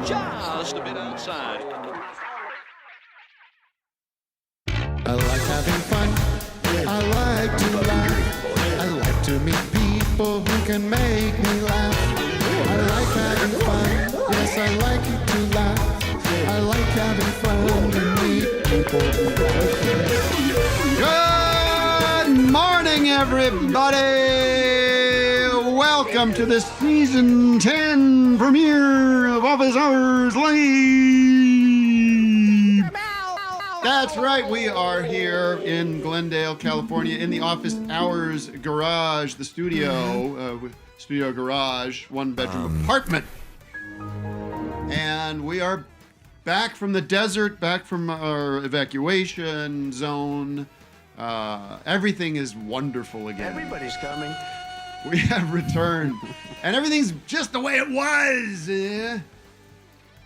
just a bit outside. I like having fun. I like to laugh. I like to meet people who can make me laugh. I like having fun. Yes, I like to laugh. I like having fun and meet people who Good morning, everybody. Welcome to the season 10 premiere of Office Hours Live. That's right, we are here in Glendale, California, in the Office Hours garage, the studio garage, one-bedroom apartment. And we are back from the desert, back from our evacuation zone. Everything is wonderful again. Everybody's coming. We have returned, and everything's just the way it was.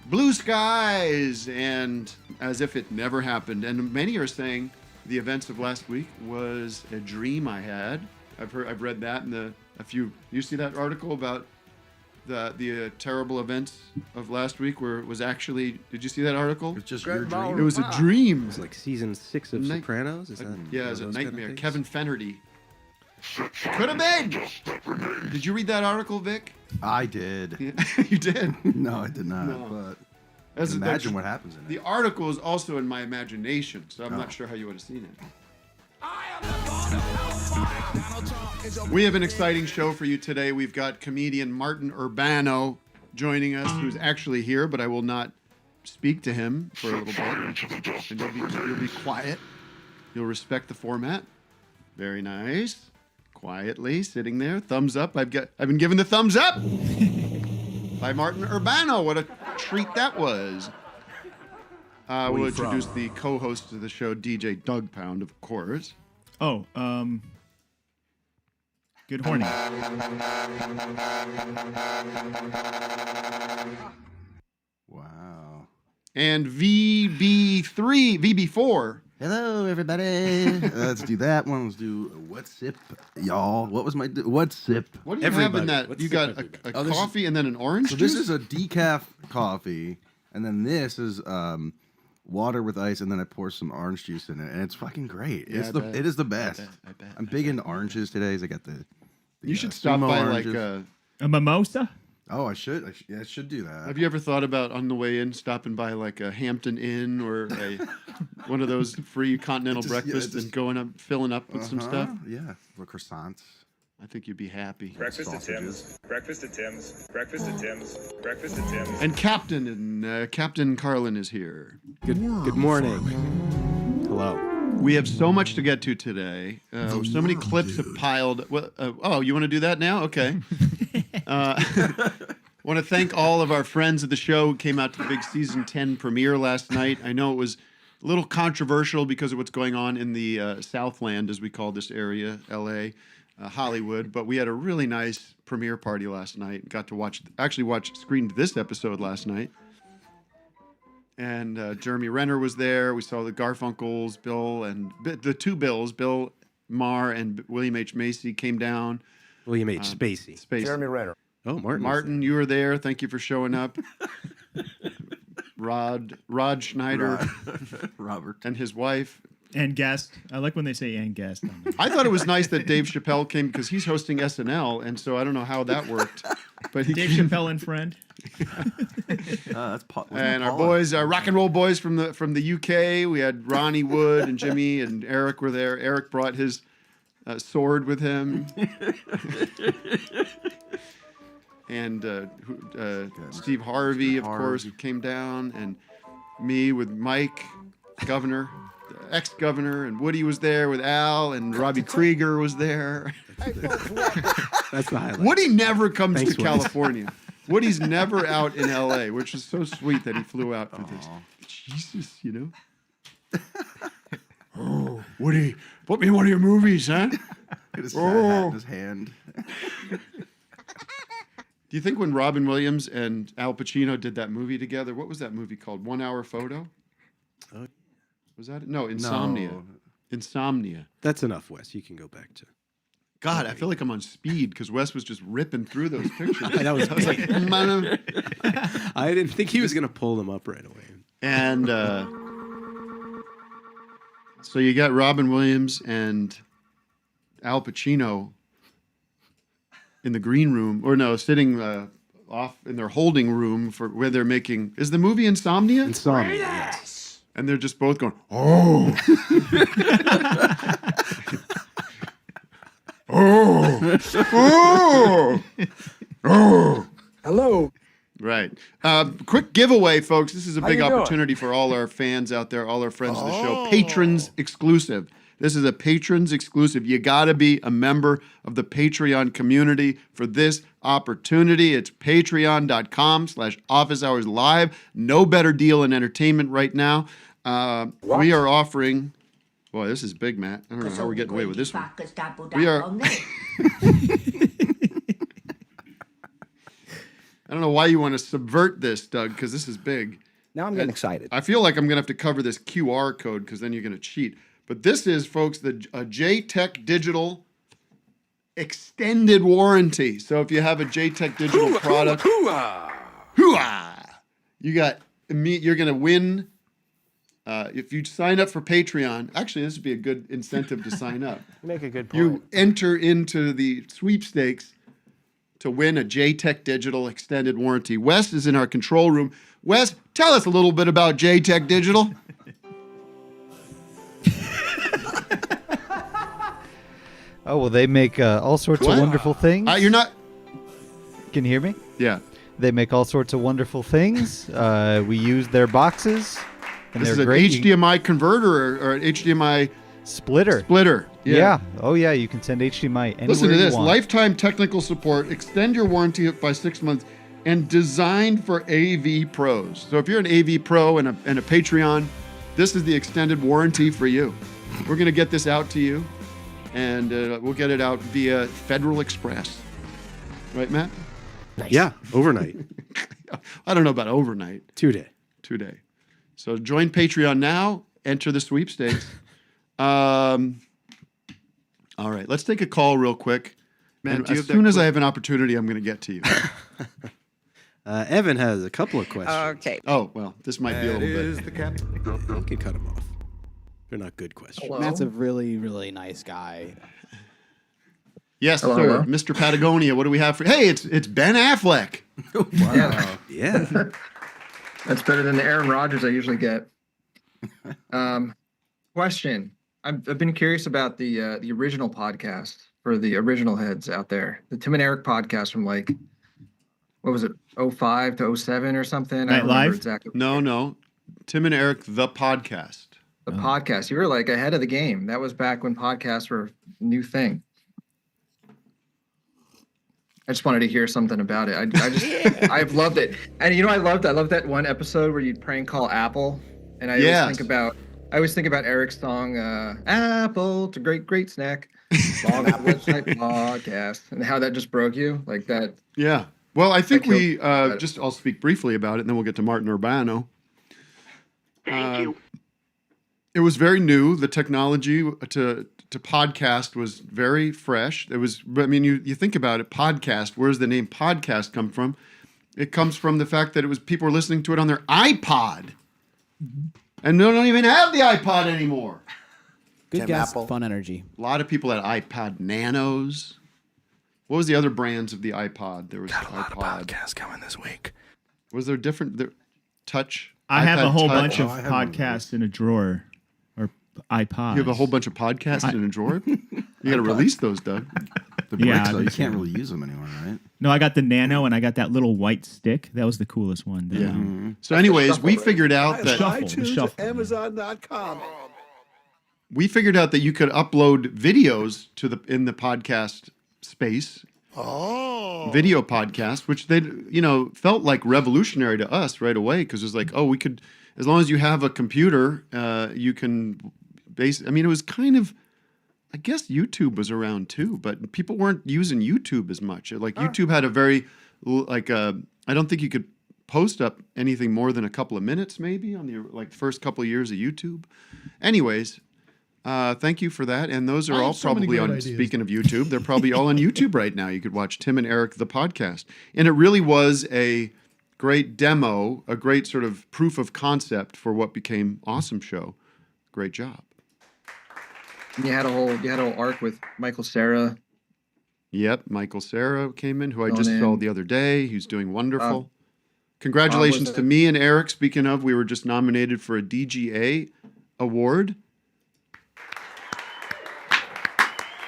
Blue skies, and as if it never happened. And many are saying the events of last week was a dream I had. I've read that in you see that article about the terrible events of last week, where it was actually, did you see that article? It's just your dream. It was a dream. It's like season 6 of Sopranos. Is that? Yeah, it was a nightmare. Kevin Fennerty. Could have been. Did you read that article, Vic? I did. Yeah, you did. No, I did not. No. But imagine what happens in it. The article is also in my imagination, so I'm not sure how you would have seen it. We have an exciting show for you today. We've got comedian Martin Urbano joining us, who's actually here, but I will not speak to him for a little bit. And you'll be quiet. You'll respect the format. Very nice. Quietly sitting there, thumbs up. I've been given the thumbs up by Martin Urbano. What a treat that was. We'll introduce the co-host of the show, DJ Douggpound, of course. Oh, good morning. Wow. And VB4. Hello, everybody. Let's do that one. Let's do What Sip, y'all. What was my What Sip? What do you have in that? You got a coffee and then an orange So juice? this is a decaf coffee, and then this is water with ice, and then I pour some orange juice in it, and it's fucking great. Yeah, it is the best. I bet. I'm big into oranges today. So I got the You should stop by oranges. A mimosa? Oh, I should do that. Have you ever thought about on the way in stopping by like a Hampton Inn or one of those free continental breakfasts and going up, filling up with some stuff? Yeah, or croissants. I think you'd be happy. Breakfast at Tim's. Breakfast at Tim's. Breakfast at Tim's. Breakfast at Tim's. And Captain Carlin is here. Good morning. Hello. We have so much to get to today. So many clips have piled. Oh, you want to do that now? Okay. Want to thank all of our friends of the show who came out to the big season 10 premiere last night. I know it was a little controversial because of what's going on in the Southland, as we call this area, L.A., Hollywood. But we had a really nice premiere party last night. Got to screened this episode last night. And Jeremy Renner was there. We saw the Garfunkels, Bill, and the two Bills, Bill Maher and William H. Macy, came down. William H. Spacey. Jeremy Renner. Oh, Martin. Martin, you were there. Thank you for showing up. Rod Schneider, Robert, and his wife. And guest. I like when they say and guest. I thought it was nice that Dave Chappelle came because he's hosting SNL, and so I don't know how that worked. But Dave Chappelle and friend. And our boys, our rock and roll boys from the UK. We had Ronnie Wood and Jimmy and Eric were there. Eric brought his sword with him. And Steve Harvey, of course, came down, and me with Mike, governor, ex-governor, and Woody was there with Al, and Robbie Krieger was there. That's the highlight. Woody never comes Thanks, to California. Woody's never out in L.A., which is so sweet that he flew out for this. Jesus, you know. Oh, Woody, put me in one of your movies, huh? his hat in his hand. Do you think when Robin Williams and Al Pacino did that movie together, what was that movie called? 1 Hour Photo? Was that it? No, Insomnia. No. Insomnia. That's enough, Wes. You can go back to. God, I feel like I'm on speed because Wes was just ripping through those pictures. That was I was like, I didn't think he was going to pull them up right away. and so you got Robin Williams and Al Pacino in the green room, or no, sitting off in their holding room for where they're making. Is the movie Insomnia? Insomnia, yes. And they're just both going, oh. Oh, oh, oh. Hello. Right. Quick giveaway, folks. This is a big you doing? opportunity for all our fans out there, all our friends of the show. Patrons exclusive. This is a patrons exclusive. You got to be a member of the Patreon community for this opportunity. It's patreon.com/office hours live. No better deal in entertainment right now. We are offering. Boy, this is big, Matt. I don't know how we're getting away with this one. We are. I don't know why you want to subvert this, Doug, because this is big. Now I'm getting excited. I feel like I'm going to have to cover this QR code because then you're going to cheat. But this is, folks, the JTech Digital extended warranty. So if you have a JTech Digital product, you got you're going to win. If you sign up for Patreon, actually, this would be a good incentive to sign up. You make a good point. You enter into the sweepstakes to win a JTech Digital extended warranty. Wes is in our control room. Wes, tell us a little bit about JTech Digital. Oh, well, they make all sorts What? of wonderful things. You're not. Can you hear me? Yeah. They make all sorts of wonderful things. We use their boxes, and This is they're an great. HDMI converter or an HDMI Splitter. splitter. Yeah. Oh, yeah. You can send HDMI anywhere Listen to you this. want. Lifetime technical support. Extend your warranty by 6 months and designed for AV pros. So if you're an AV pro and a Patreon, this is the extended warranty for you. We're going to get this out to you, and we'll get it out via Federal Express. Right, Matt? Nice. Yeah, overnight. I don't know about overnight. 2 day. 2 day. So join Patreon now. Enter the sweepstakes. All right, let's take a call real quick. Man, And do you as have that soon as clip? I have an opportunity, I'm going to get to you. Evan has a couple of questions. Okay. Oh, well, this might be a little bit. the captain. You can cut them off. They're not good questions. Matt's a really, really nice guy. Yes, Hello, sir. hello. Mr. Patagonia, what do we have for Hey, it's Ben Affleck. Wow. Yeah. That's better than the Aaron Rodgers I usually get. Question. I've been curious about the original podcast for the original heads out there. The Tim and Eric podcast from like, what was it, 05 to 07 or something? I Night don't remember Live? exactly. No. Tim and Eric, the podcast. The podcast. You were like ahead of the game. That was back when podcasts were a new thing. I just wanted to hear something about it. I just I've loved it. And you know I loved that one episode where you'd prank call Apple. And I always think about Eric's song, Apple, it's a great snack. Long website podcast. And how that just broke you. Like that. Yeah. Well, I think killed we that. I'll speak briefly about it, and then we'll get to Martin Urbano. Thank you. It was very new. The technology to podcast was very fresh. It was. I mean, you think about it. Podcast. Where's the name podcast come from? It comes from the fact that it was people were listening to it on their iPod, and they don't even have the iPod anymore. Good Tim guess. Apple. Fun energy. A lot of people had iPod Nanos. What was the other brands of the iPod? There was iPod. Podcasts coming this week. Was there different touch? I have a iPad whole Touch? bunch of I have one of podcasts in a drawer or iPods. You have a whole bunch of podcasts in a drawer. You got to release those, Doug. The Yeah, bricks, though, you these can't are- really use them anymore, right? No, I got the Nano and I got that little white stick. That was the coolest one. The, Yeah. So, anyways, we figured out that Shuffle. The shuffle. Amazon.com. you could upload videos to in the podcast space. Oh. Video podcast, which they felt like revolutionary to us right away because it was like, we could, as long as you have a computer, you can I mean, it was kind of, I guess YouTube was around too, but people weren't using YouTube as much. Like YouTube had a very, I don't think you could post up anything more than a couple of minutes maybe on the first couple of years of YouTube. Anyways, Thank you for that. And those I are have all so many probably great on, ideas. speaking of YouTube, they're probably all on YouTube right now. You could watch Tim and Eric, the podcast. And it really was a great demo, a great sort of proof of concept for what became Awesome Show. Great job. You had a whole arc with Michael Cera. Yep, Michael Cera came in, who I Going just in. saw the other day. He's doing wonderful. Congratulations to me and Eric. Speaking of, we were just nominated for a DGA award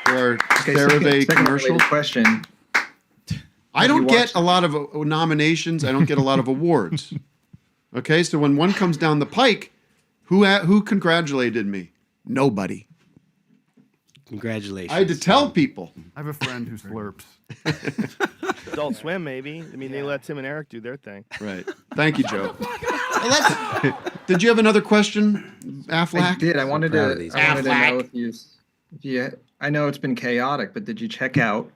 for our CeraVe commercial. related question. I don't get a lot of nominations. I don't get a lot of awards. Okay, so when one comes down the pike, who congratulated me? Nobody. Congratulations. I had to tell people. I have a friend who slurps. Adult Swim, maybe. I mean, they let Tim and Eric do their thing. Right. Thank you, Joe. Did you have another question, Affleck? I did. I wanted to know Affleck. if you. I know it's been chaotic, but did you check out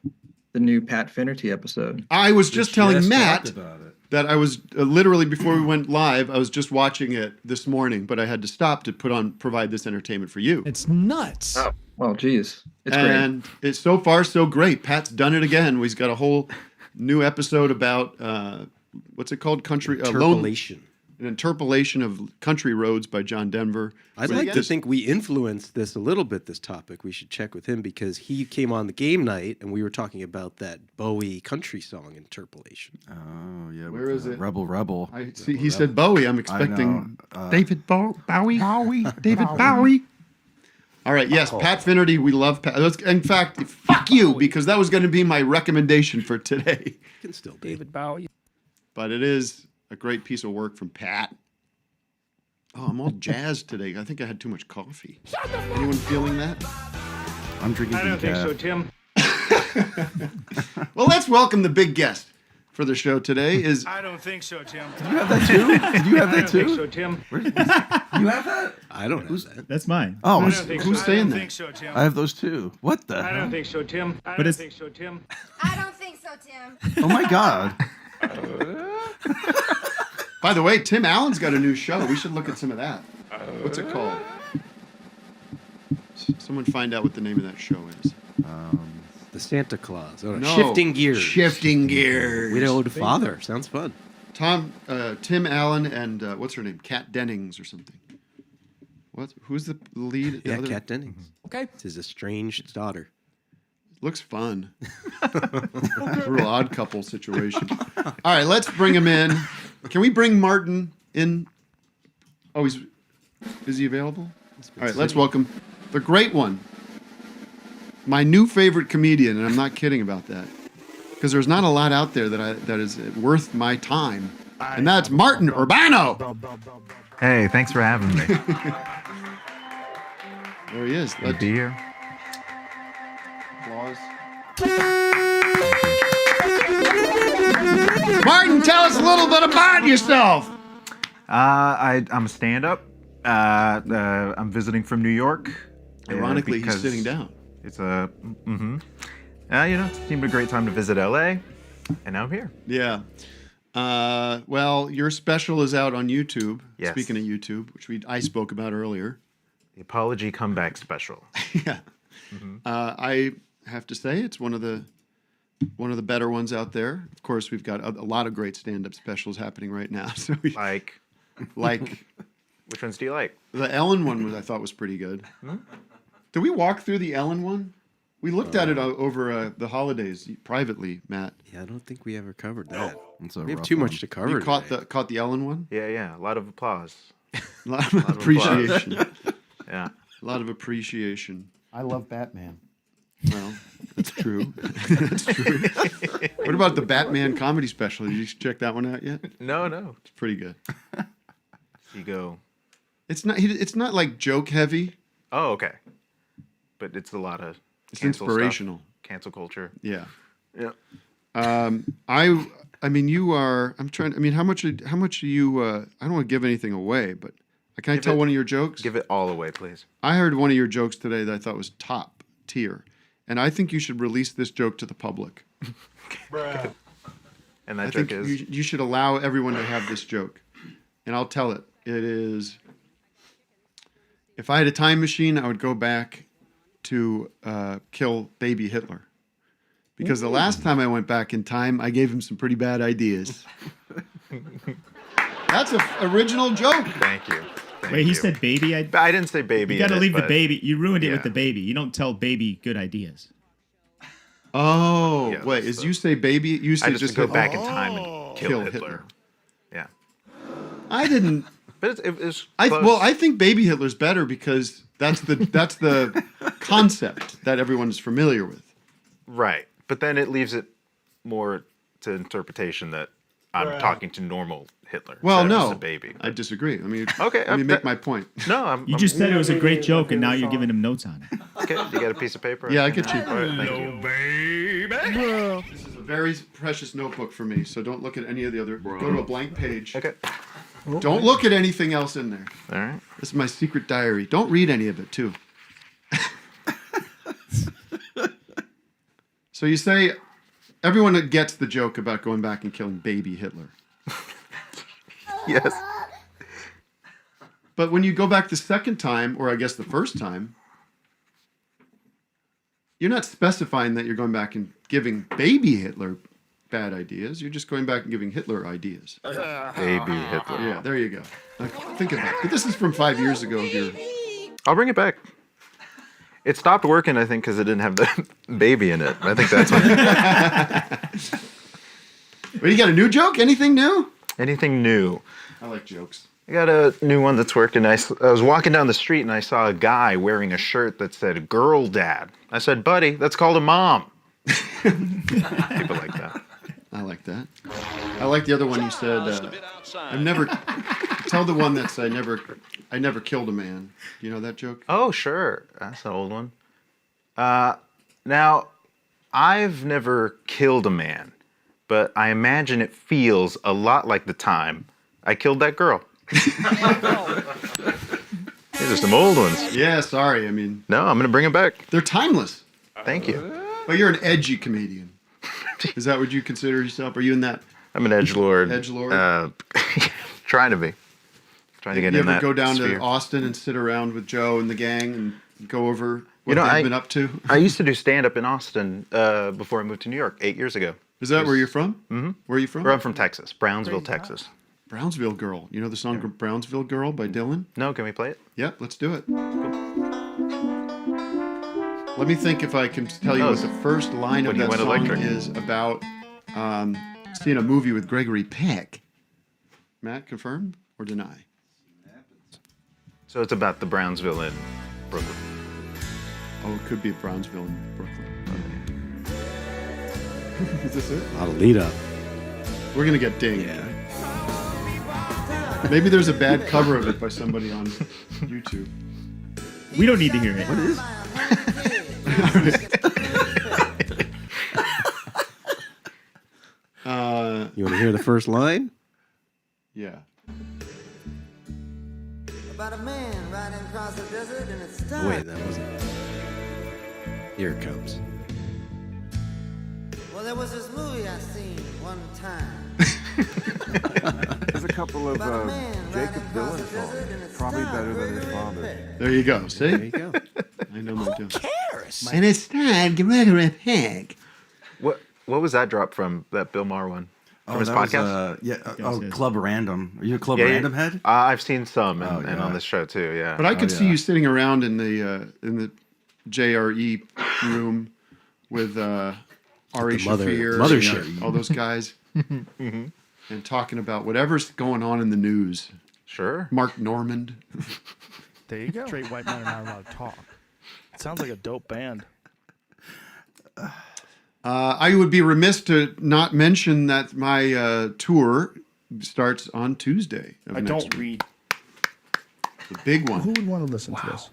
the new Pat Finnerty episode? I was just telling Matt talked about it. that I was literally before we went live, I was just watching it this morning, but I had to stop to provide this entertainment for you. It's nuts. Oh, well, geez, it's And it's so far so great. Pat's done it again. He's got a whole new episode about what's it called? Interpolation. An interpolation of Country Roads by John Denver. I'd like to think we influenced this a little bit, this topic. We should check with him because he came on the game night and we were talking about that Bowie country song, Interpolation. Oh, yeah. Where is it? Rebel. I see. He said Bowie. I'm expecting David Bowie. David Bowie. All right. Yes, Pat Finnerty. We love Pat. In fact, fuck you, because that was going to be my recommendation for today. Can still be. David Bowie. But it is a great piece of work from Pat. Oh, I'm all jazzed today. I think I had too much coffee. Anyone feeling that? I'm drinking. I don't think so, Tim. Well, let's welcome the big guest for the show today. Is I don't think so, Tim. Did you have that too? Did you have I that don't think too? so, Tim. You have that? I don't know that. That's mine. Oh, I don't think who's so. saying I don't that? think so, Tim. I have those too. What the I hell? don't think so, Tim. I But don't it's- think so, Tim. I don't think so, Tim. Oh my god. By the way, Tim Allen's got a new show. We should look at some of that. What's it called? Someone find out what the name of that show is. The Santa Claus. Oh, No. Shifting Gears. Shifting Gears. Widow to Father. Sounds fun. Tim Allen and what's her name? Kat Dennings or something. What? Who's the lead? Yeah, Kat Dennings. Okay. It's his estranged daughter. Looks fun. Real odd couple situation. All right, let's bring him in. Can we bring Martin in? Oh, is he available? All right, let's welcome the great one. My new favorite comedian, and I'm not kidding about that. Because there's not a lot out there that is worth my time. And that's Martin Urbano. Hey, thanks for having me. There he is. Good to be here. Applause. Martin, tell us a little bit about yourself. I'm a stand-up. I'm visiting from New York. Ironically, he's because sitting down. It's a, it seemed a great time to visit LA, and now I'm here. Yeah. Well, your special is out on YouTube. Yes. Speaking of YouTube, which I spoke about earlier. The Apology Comeback Special. Yeah. I have to say it's one of the better ones out there. Of course, we've got a lot of great stand-up specials happening right now. So like which ones do you like? The Ellen one I thought was pretty good. Did we walk through the Ellen one? We looked at it over the holidays privately, Matt. Yeah, I don't think we ever covered that. We have too much to cover. You caught the Ellen one? Yeah. A lot of applause. A lot of appreciation. Yeah. A lot of appreciation. I love Batman. Well, that's true. That's true. What about the Batman comedy special? Did you check that one out yet? No. It's pretty good. You go. It's not like joke heavy. Oh, okay. But it's a lot of. It's inspirational. Stuff. Cancel culture. Yeah. Yeah. I mean, you are. I'm trying. I mean, how much do you? I don't want to give anything away, but can I tell one of your jokes? Give it all away, please. I heard one of your jokes today that I thought was top tier, and I think you should release this joke to the public. And that I joke think is. you should allow everyone to have this joke, and I'll tell it. It is. If I had a time machine, I would go back to kill baby Hitler. Because the last time I went back in time, I gave him some pretty bad ideas. That's an original joke. Thank you. Wait, he said baby? I didn't say baby. You got to leave the but- baby. You ruined it yeah. with the baby. You don't tell baby good ideas. Oh, Yeah, wait. that's As you say baby, you say I just go back in time and kill Kill Hitler. Hitler. Yeah. I didn't. But it's Well, I think baby Hitler's better because that's the concept that everyone is familiar with. right. But then it leaves it more to interpretation that I'm talking to normal Hitler. Well, instead of just no, a baby. I disagree. Okay, let me make my point. No, You just said it was a great joke, and now you're giving him notes on it. Okay, you got a piece of paper? Yeah, I get you. All right, thank you. This is a very precious notebook for me, so don't look at any of the other. Go to a blank page. Okay. Don't look at anything else in there. All right. This is my secret diary. Don't read any of it, too. So you say everyone gets the joke about going back and killing baby Hitler. Yes. But when you go back the second time, or I guess the first time, you're not specifying that you're going back and giving baby Hitler bad ideas. You're just going back and giving Hitler ideas. Baby Hitler. Yeah, there you go. Think of that. But this is from 5 years ago. I'll bring it back. It stopped working, I think, because it didn't have the baby in it. I think that's what. Well, you got a new joke? Anything new? Anything new? I like jokes. I got a new one that's working. I was walking down the street and I saw a guy wearing a shirt that said "Girl Dad." I said, "Buddy, that's called a mom." People like that. I like that. I like the other one you said. I've never. Tell the one that's I never killed a man. Do you know that joke? Oh, sure. That's an old one. Now, I've never killed a man, but I imagine it feels a lot like the time I killed that girl. These are some old ones. Yeah, sorry. I mean, no, I'm going to bring them back. They're timeless. Thank you. But you're an edgy comedian. Is that what you consider yourself? Are you in that? I'm an edgelord. Edgelord? Trying to be. Trying to get you in ever that go down sphere. to Austin and sit around with Joe and the gang and go over what You know, they've been up to? I used to do stand-up in Austin before I moved to New York 8 years ago. Is that where you're from? Mm-hmm. Where are you from? I'm from Texas, Brownsville, Texas. Brownsville Girl. You know the song Brownsville Girl by Dylan? No, can we play it? Yep, let's do it. Let me think if I can tell you what the first line of When he that went song electric. is about seeing a movie with Gregory Peck. Matt, confirm or deny? So it's about the Brownsville in Brooklyn. Oh, it could be Brownsville in Brooklyn. Is this it? A lot of lead up. We're going to get dinged. Yeah. Maybe there's a bad cover of it by somebody on YouTube. We don't need to hear it. What is? You want to hear the first line? Yeah. About a man riding across the desert and it's Oh, wait, that wasn't. Here it comes. Well, there was this movie I seen one time. There's a couple of Jacob Dylan songs, probably better than his father. There you go. See? There you go. I know my joke. cares? And it's time Gregory Peck. What was that drop from, that Bill Maher one? From his that podcast? Was, Club Random. Are you a Club Yeah, Random head? I've seen some and yeah. on this show too, yeah. But I could see you sitting around in the JRE room with Ari Shaffir, mothership. all those guys, and talking about whatever's going on in the news. Sure. Mark Normand. There you go. Straight white men are not allowed to talk. It sounds like a dope band. I would be remiss to not mention that my tour starts on Tuesday. I don't read. The big one. Who would want to listen to this?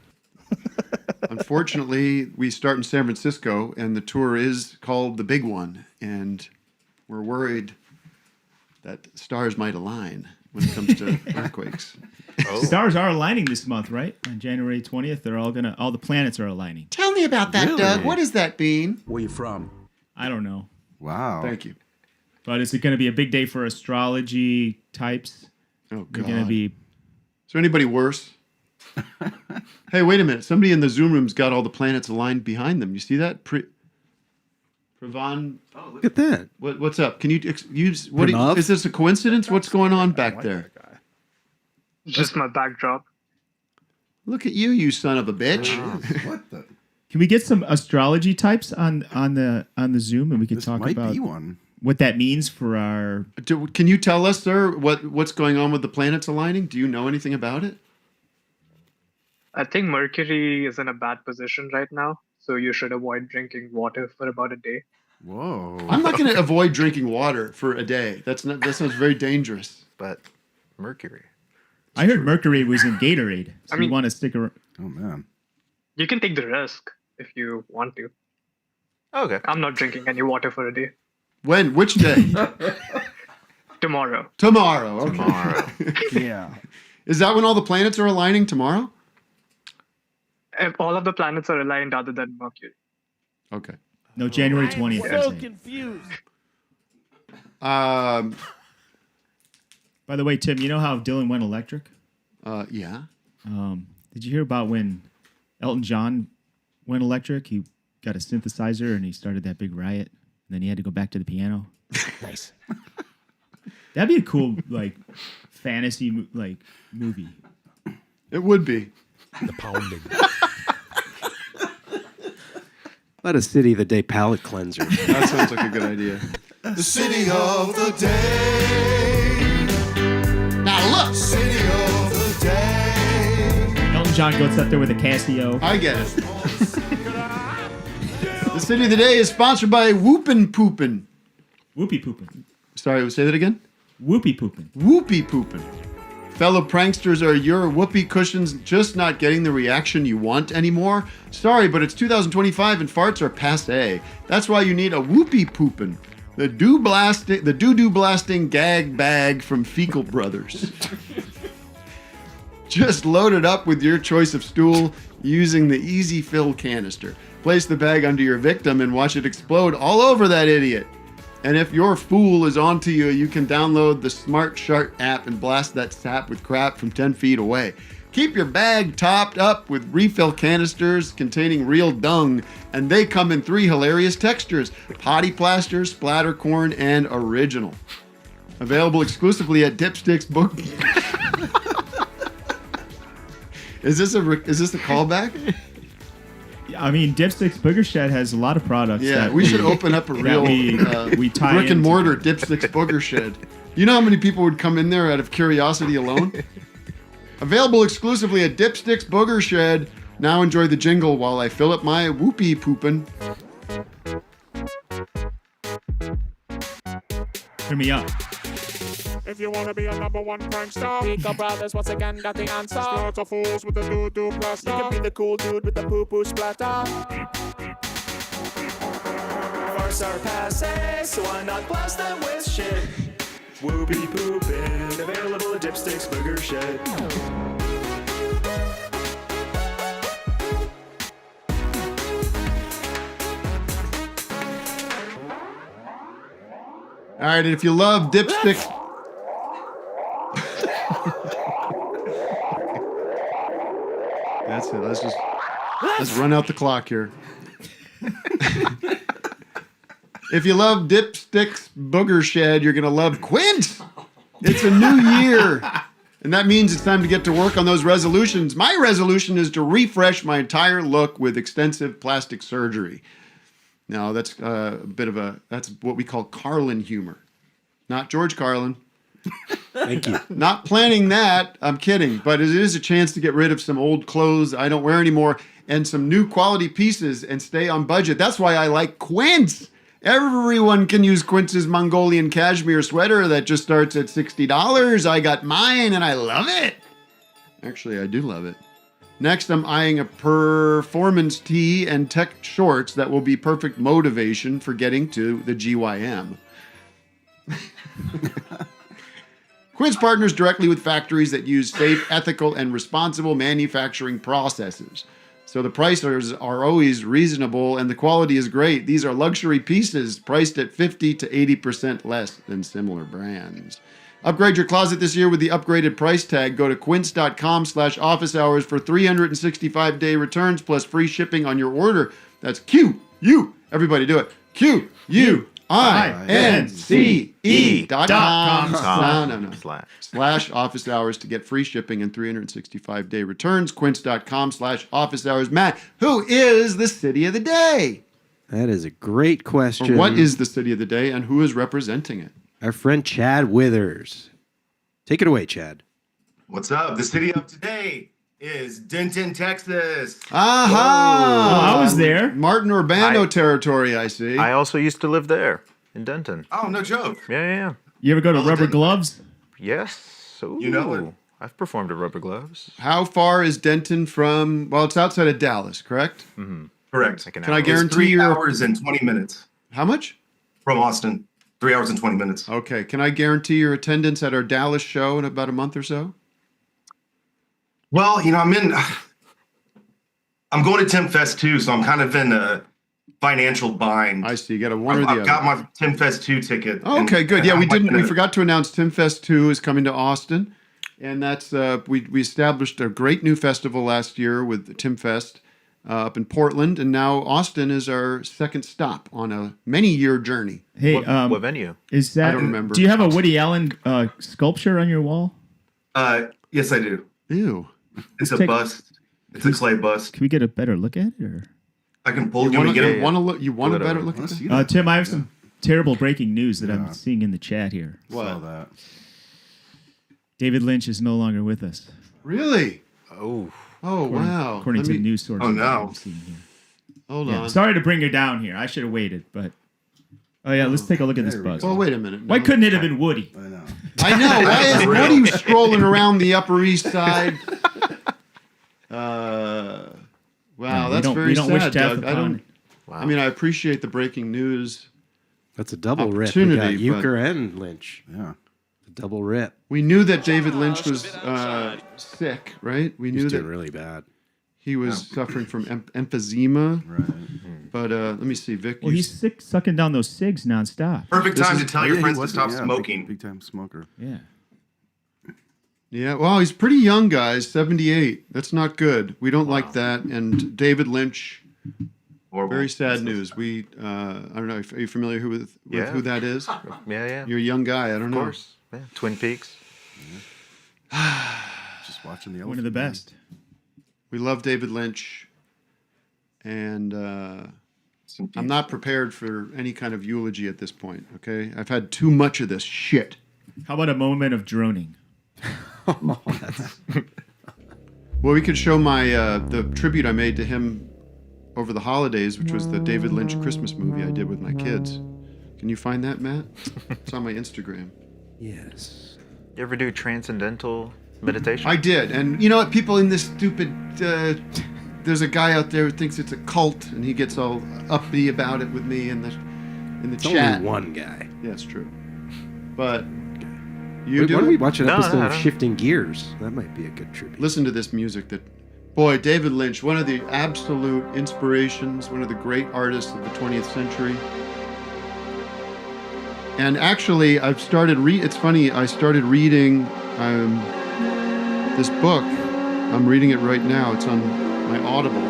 Unfortunately, we start in San Francisco, and the tour is called The Big One, and we're worried that stars might align when it comes to earthquakes. Oh. Stars are aligning this month, right? On January 20th, all the planets are aligning. Tell me about that, Doug. What does that mean? Where you from? I don't know. Wow. Thank you. But is it going to be a big day for astrology types? Oh, They're God. going to be... Is there anybody worse Hey, wait a minute. Somebody in the Zoom room's got all the planets aligned behind them. You see that? Pravan. Oh, look at that. What's up? Can you use what? Is this a coincidence? What's going on back there? Just my backdrop. Look at you, you son of a bitch. What the? Can we get some astrology types on the Zoom, and we can talk might about be one. what that means for our? Can you tell us, sir, what's going on with the planets aligning? Do you know anything about it? I think Mercury is in a bad position right now, so you should avoid drinking water for about a day. Whoa. I'm not going to avoid drinking water for a day. That sounds very dangerous. But Mercury. I heard Mercury was in Gatorade, so you want to stick around. Oh man. You can take the risk if you want to. Okay. I'm not drinking any water for a day. When? Which day? Tomorrow. Tomorrow. Okay. Tomorrow. Yeah. Is that when all the planets are aligning tomorrow? If all of the planets are aligned other than Mercury. Okay. No, January 20th. I'm so confused. By the way, Tim, you know how Dylan went electric? Yeah. Did you hear about when Elton John went electric? He got a synthesizer and he started that big riot. And then he had to go back to the piano. Nice. That'd be a cool fantasy movie. It would be. The pounding. About a City of the Day palate cleanser. That sounds like a good idea. The city of the day. Now look. City of the day. Elton John goes up there with a Casio. I get it. The City of the Day is sponsored by Whoopie Poopin. Whoopie Poopin. Sorry, say that again? Whoopie Poopin. Whoopie Poopin. Fellow pranksters, are your whoopee cushions just not getting the reaction you want anymore? Sorry, but it's 2025 and farts are passé. That's why you need a Whoopie Poopin, the doo-doo blasting gag bag from Fecal Brothers. Just load it up with your choice of stool using the Easy Fill canister. Place the bag under your victim and watch it explode all over that idiot. And if your fool is onto you, you can download the Smart Shark app and blast that sap with crap from 10 feet away. Keep your bag topped up with refill canisters containing real dung, and they come in 3 hilarious textures: potty plaster, splattercorn, and original. Available exclusively at Dipstick's Book. Is this a callback? I mean, Dipstick's Booger Shed has a lot of products. Yeah, we should open up a real we tie brick and into. mortar Dipstick's Booger Shed. You know how many people would come in there out of curiosity alone? Available exclusively at Dipstick's Booger Shed. Now enjoy the jingle while I fill up my Whoopie Poopin. Turn me up. If you wanna be a #1 prankster, Cinco Brothers once again got the answer. Lots of fools with the doo-doo blaster. You can be the cool dude with the poo-poo splatter. Farts are passe, so why not blast them with shit? Whoopie Poopin, available at Dipstick's Booger Shed. All right, and if you love Dipstick... That's it. Let's run out the clock here. If you love Dipstick's Booger Shed, you're gonna love Quint. It's a new year, and that means it's time to get to work on those resolutions. My resolution is to refresh my entire look with extensive plastic surgery. Now that's that's what we call Carlin humor, not George Carlin. Thank you. Not planning that. I'm kidding. But it is a chance to get rid of some old clothes I don't wear anymore and some new quality pieces and stay on budget. That's why I like Quince. Everyone can use Quince's Mongolian cashmere sweater that just starts at $60. I got mine and I love it. Actually, I do love it. Next, I'm eyeing a performance tee and tech shorts that will be perfect motivation for getting to the GYM. Quince partners directly with factories that use safe, ethical, and responsible manufacturing processes. So the prices are always reasonable and the quality is great. These are luxury pieces priced at 50 to 80% less than similar brands. Upgrade your closet this year with the upgraded price tag. Go to quince.com/office hours for 365-day returns plus free shipping on your order. That's Q-U. Everybody do it. QUINCE.com. Slash office hours to get free shipping and 365-day returns. Quince.com/office hours. Matt, who is the city of the day? That is a great question. Or what is the city of the day and who is representing it? Our friend Chad Withers. Take it away, Chad. What's up? The city of today is Denton, Texas. Aha! I was there. Martin Urbano territory, I see. I also used to live there in Denton. Oh, no joke. Yeah. You ever go to Rubber Gloves? Yes. Ooh, You know it. I've performed at Rubber Gloves. How far is Denton from? Well, it's outside of Dallas, correct? Mm-hmm. Correct. Like an Can I hour. guarantee It's 3 you? hours and 20 minutes How much? from Austin. 3 hours and 20 minutes. Okay. Can I guarantee your attendance at our Dallas show in about a month or so? Well, I'm going to Tim Fest 2, so I'm kind of in a financial bind. I see. You got a one or the other. I've got my Tim Fest 2 ticket. Okay, good. and Yeah, I'm we like didn't. We gonna- forgot to announce Tim Fest 2 is coming to Austin, and that's we established a great new festival last year with Tim Fest up in Portland, and now Austin is our second stop on a many-year journey. Hey, What venue? is that? I don't remember. Do you have a Woody Allen sculpture on your wall? Yes, I do. Ew. It's a take- bust. It's a clay bust. Can we get a better look at it? Or I can pull. You You want want to to get it? look? You want a Pull it better over. look at Let's that? see that. Tim, I have some terrible breaking news that I'm Yeah. seeing in the chat here. Saw that. David Lynch is no longer with us. Really? Oh. Oh wow! According Let to me- news sources. Oh, no. I'm seeing here. Hold Yeah, on. sorry to bring you down here. I should have waited, but oh yeah, let's take a look at this There we bug. Well, wait a minute. Why No. couldn't it have been Woody? I know. I know. Why is Woody strolling around the Upper East Side? Wow, we that's don't- very we don't wish sad, death Doug. I upon- don't. I mean, I appreciate the breaking news. That's a double rip. We got Opportunity, Euchre and Lynch. Yeah. A double rip. We knew that David Lynch was sick, right? We knew He's that doing really bad. he was suffering from emphysema. Right. But let me see, Vic. Well, he's sick, sucking down those cigs nonstop. Perfect This time is- to tell Oh, your yeah, he friends to was- stop yeah, smoking. Big time smoker. Yeah. Yeah, well, he's pretty young, guys. 78. That's not good. We don't like that. And David Lynch. Horrible. Very sad news. We, I don't know. Are you familiar with Yeah. who that is? Yeah. You're a young guy. I don't Of know. course. Yeah. Twin Peaks. Just watching the One of the best. We love David Lynch, and I'm not prepared for any kind of eulogy at this point. Okay, I've had too much of this shit. How about a moment of droning? Well, we could show my the tribute I made to him over the holidays, which was the David Lynch Christmas movie I did with my kids. Can you find that, Matt? It's on my Instagram. Yes. You ever do transcendental meditation? I did, and you know what? People in this stupid. There's a guy out there who thinks it's a cult, and he gets all uppity about it with me in the It's chat. only one guy. Yeah, it's true. But you Wait, do. why don't we watch an No, episode no, of no. Shifting Gears? That might be a good tribute. Listen to this music. Boy, David Lynch, one of the absolute inspirations, one of the great artists of the 20th century. And actually, it's funny, I started reading this book. I'm reading it right now. It's on my Audible.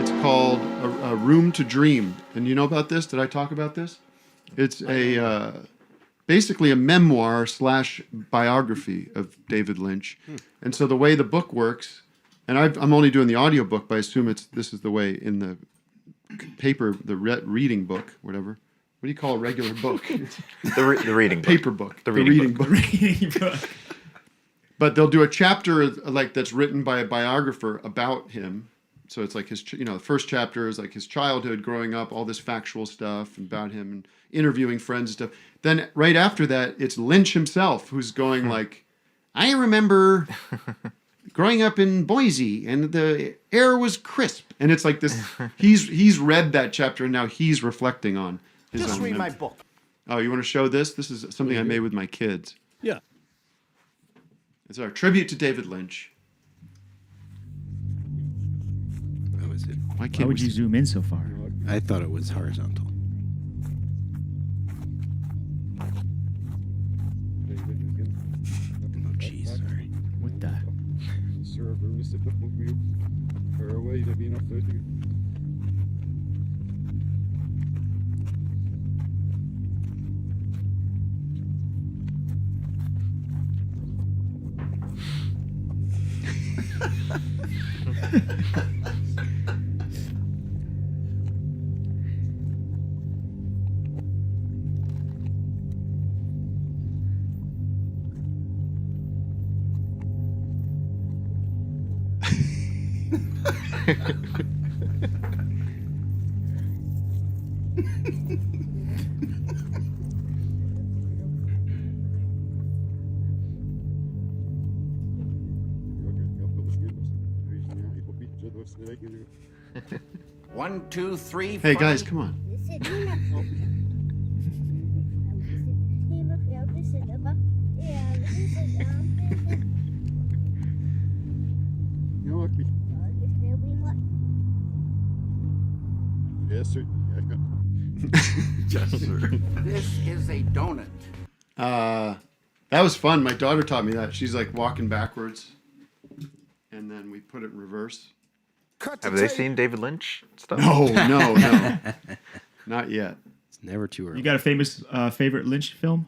It's called A Room to Dream. And you know about this? Did I talk about this? It's basically a memoir / biography of David Lynch. And so the way the book works, and I'm only doing the audiobook, but I assume this is the way in the paper, the reading book, whatever. What do you call a regular book? The reading book. Paper book. The reading book. Reading book. But they'll do a chapter like that's written by a biographer about him. So it's like his, the first chapter is like his childhood, growing up, all this factual stuff about him and interviewing friends and stuff. Then right after that, it's Lynch himself who's going like, I remember growing up in Boise and the air was crisp. And it's like this, he's read that chapter and now he's reflecting on his Just own read my memory. book. Oh, you want to show this? This is something I made with my kids. Yeah. It's our tribute to David Lynch. That was it. Why would you zoom in so far? I thought it was horizontal. One, two, three. Hey guys, come on. Yes, sir. Yes, sir. This is a donut. That was fun. My daughter taught me that. She's like walking backwards, and then we put it in reverse. Have they seen David Lynch stuff? No, not yet. It's never too early. You got a famous favorite Lynch film?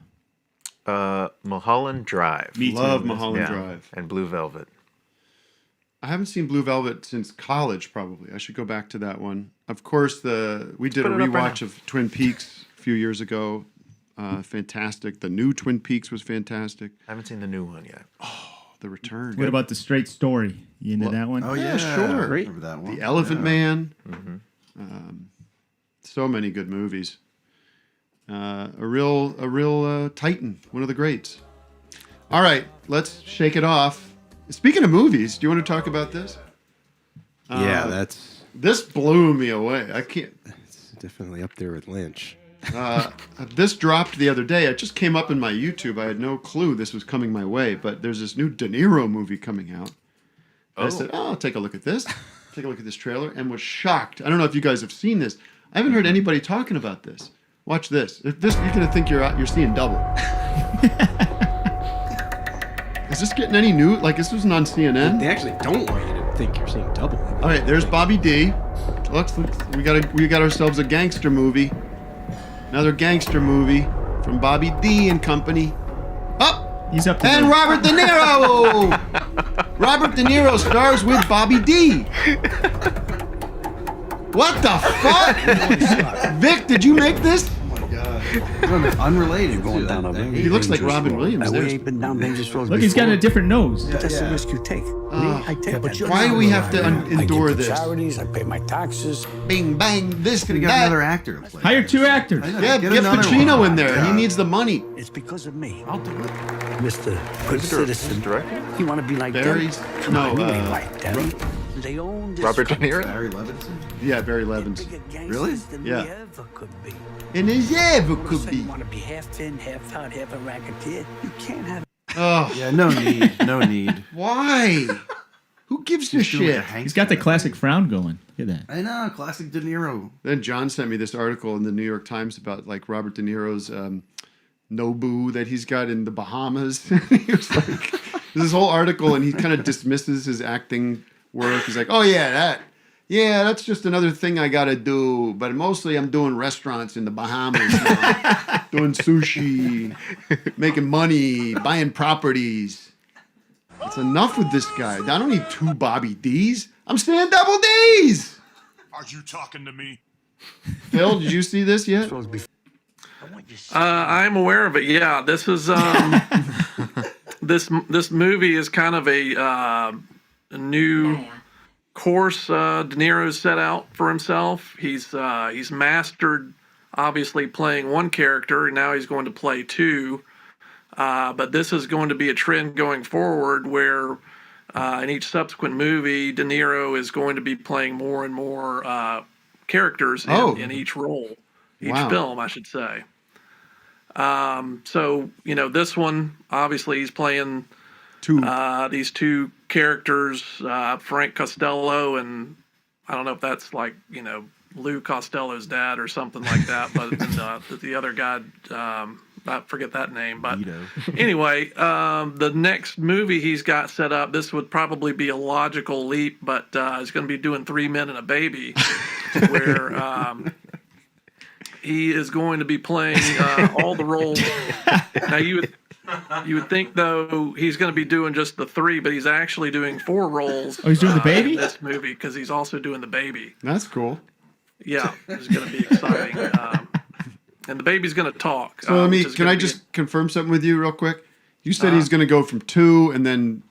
Mulholland Drive. Me too. Love Mulholland Drive. And Blue Velvet. I haven't seen Blue Velvet since college, probably. I should go back to that one. Of course, we did a put it up right rewatch now. of Twin Peaks a few years ago. Fantastic. The new Twin Peaks was fantastic. I haven't seen the new one yet. The Return. What about The Straight Story? You into that one? Oh yeah, sure. Remember that one? The Elephant Yeah. Man. Mm-hmm. So many good movies. A real titan. One of the greats. All right, let's shake it off. Speaking of movies, do you want to talk about this? Yeah, this blew me away. I can't. It's definitely up there with Lynch. This dropped the other day. It just came up in my YouTube. I had no clue this was coming my way, but there's this new De Niro movie coming out. I said, I'll take a look at this. Take a look at this trailer, and was shocked. I don't know if you guys have seen this. I haven't heard anybody talking about this. Watch this. If this, you're gonna think you're seeing double. Is this getting any new? Like this wasn't on CNN. They actually don't want you to think you're seeing double. All right, there's Bobby D. Let's we got ourselves a gangster movie. Another gangster movie from Bobby D and Company. Up! He's up to And Robert De Niro! Robert De Niro stars with Bobby D. What the fuck? Vic, did you make this? Unrelated. Going down a He looks like Robin Williams. We There. ain't been down dangerous roads Look, he's got a different nose. That's the risk you take. I take that. Why do we have to endure I give to this? charities, I pay my taxes. Bing, bang, this Gonna and get that. another actor to play. Hire two actors. Yeah, get another Pacino one. in there. Yeah. He needs the money. It's because of me. I'll do it. Mr. Good Citizen. You want to be like Barry's? them? Come No, on, you ain't like them. They own this Robert De country. Niro? Barry Levinson. Yeah, Barry Levins. Bigger gangsters Really? than Yeah. we ever could be. And his ever You could be. want to be half thin, half out, half a racketeer? You can't have. Oh, Yeah, no need. No need. why? Who gives a Just do it with shit? the Hank He's got the guy. classic frown going. Look at that. I know, classic De Niro. Then John sent me this article in the New York Times about like Robert De Niro's Nobu that he's got in the Bahamas. He was like, there's this whole article, and he kind of dismisses his acting work. He's like, oh yeah, that's just another thing I gotta do. But mostly I'm doing restaurants in the Bahamas now. Doing sushi, making money, buying properties. It's enough with this guy. I don't need two Bobby D's. I'm saying double D's. Are you talking to me? Phil, did you see this yet? I'm aware of it. Yeah, this is this movie is kind of a new course De Niro's set out for himself. He's mastered obviously playing one character, and now he's going to play two. But this is going to be a trend going forward where in each subsequent movie, De Niro is going to be playing more and more characters in each role, each film, I should say. So, this one, obviously, he's playing these two characters, Frank Costello, and I don't know if that's like, Lou Costello's dad or something like that, but the other guy, I forget that name, but anyway, the next movie he's got set up, this would probably be a logical leap, but he's going to be doing 3 Men and a Baby, where he is going to be playing all the roles. Now you would think though he's going to be doing just the 3, but he's actually doing 4 roles. Oh, he's doing the baby in this movie because he's also doing the baby. That's cool. Yeah, it's going to be exciting. And the baby's going to talk. So can I just confirm something with you real quick? You said he's going to go from 2 and then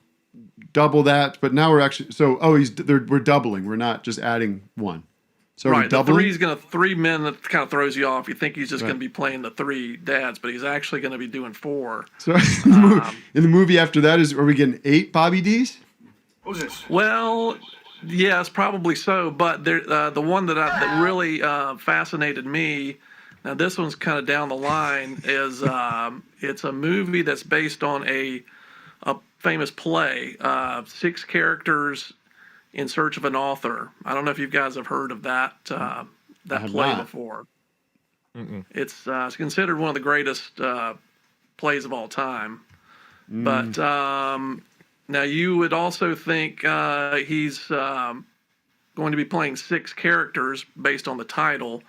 double that, but now we're actually we're doubling. We're not just adding 1. So right, the doubling? 3 is going to 3 men. That kind of throws you off. You think he's just going to be playing the 3 dads, but he's actually going to be doing 4. So in the movie after that, are we getting 8 Bobby D's? What was this? Well, yes, probably so. But the one that really fascinated me. Now this one's kind of down the line. Is it's a movie that's based on a famous play. 6 characters in search of an author. I don't know if you guys have heard of that play before. It's considered one of the greatest plays of all time. But now you would also think he's going to be playing 6 characters based on the title.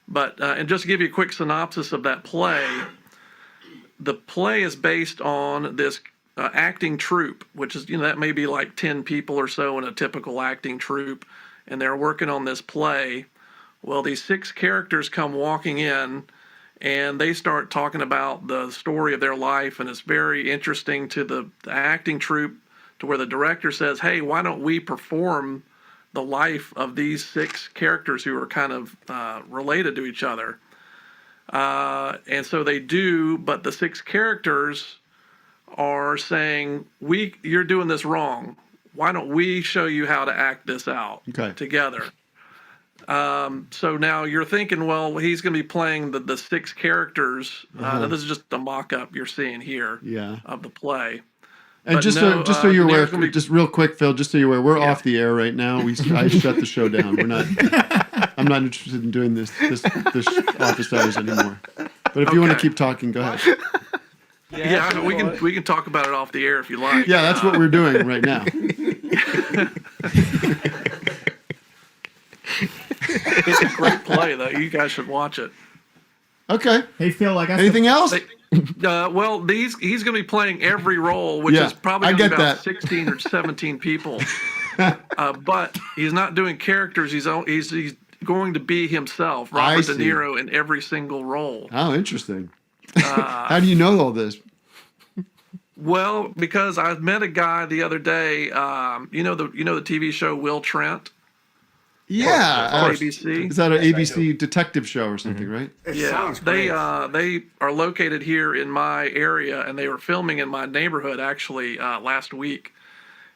But and just to give you a quick synopsis of that play, the play is based on this acting troupe, which is, that may be like 10 people or so in a typical acting troupe, and they're working on this play. Well, these 6 characters come walking in, and they start talking about the story of their life, and it's very interesting to the acting troupe, to where the director says, hey, why don't we perform the life of these 6 characters who are kind of related to each other. And so they do, but the 6 characters are saying, you're doing this wrong. Why don't we show you how to act this out together? So now you're thinking, well, he's going to be playing the 6 characters. This is just the mock-up you're seeing here of the play. And just so you're aware, just real quick, Phil, just so you're aware, we're off the air right now. I shut the show down. We're not. I'm not interested in doing this office hours anymore. But if you want to keep talking, go ahead. Yeah, we can talk about it off the air if you like. Yeah, that's what we're doing right now. It's a great play, though. You guys should watch it. Okay. Hey, Phil, I got anything else? Well, he's going to be playing every role, which is probably going to be about 16 or 17 people. But he's not doing characters. He's going to be himself, Robert De Niro, in every single role. Oh, interesting. How do you know all this? Well, because I met a guy the other day. You know the TV show Will Trent. Yeah, ABC. Is that an ABC detective show or something, right? Yeah, they are located here in my area, and they were filming in my neighborhood actually last week.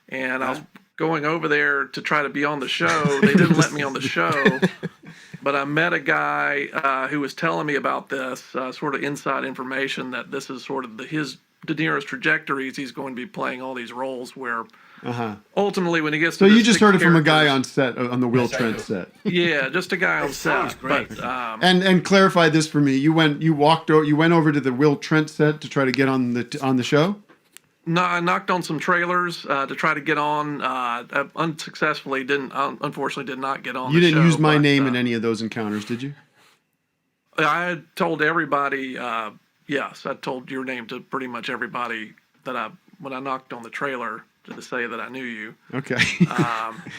And I was going over there to try to be on the show. They didn't let me on the show, but I met a guy who was telling me about this sort of inside information that this is sort of his De Niro's trajectories. He's going to be playing all these roles where. Ultimately, when he gets so to you just heard it from a guy on set, on the Will Trent set. Yeah, just a guy on set. But and clarify this for me. You went over to the Will Trent set to try to get on the show. No, I knocked on some trailers to try to get on. Unsuccessfully, unfortunately did not get on. You didn't use my name in any of those encounters, did you? I had told everybody. Yes, I told your name to pretty much everybody when I knocked on the trailer. To say that I knew you. Okay.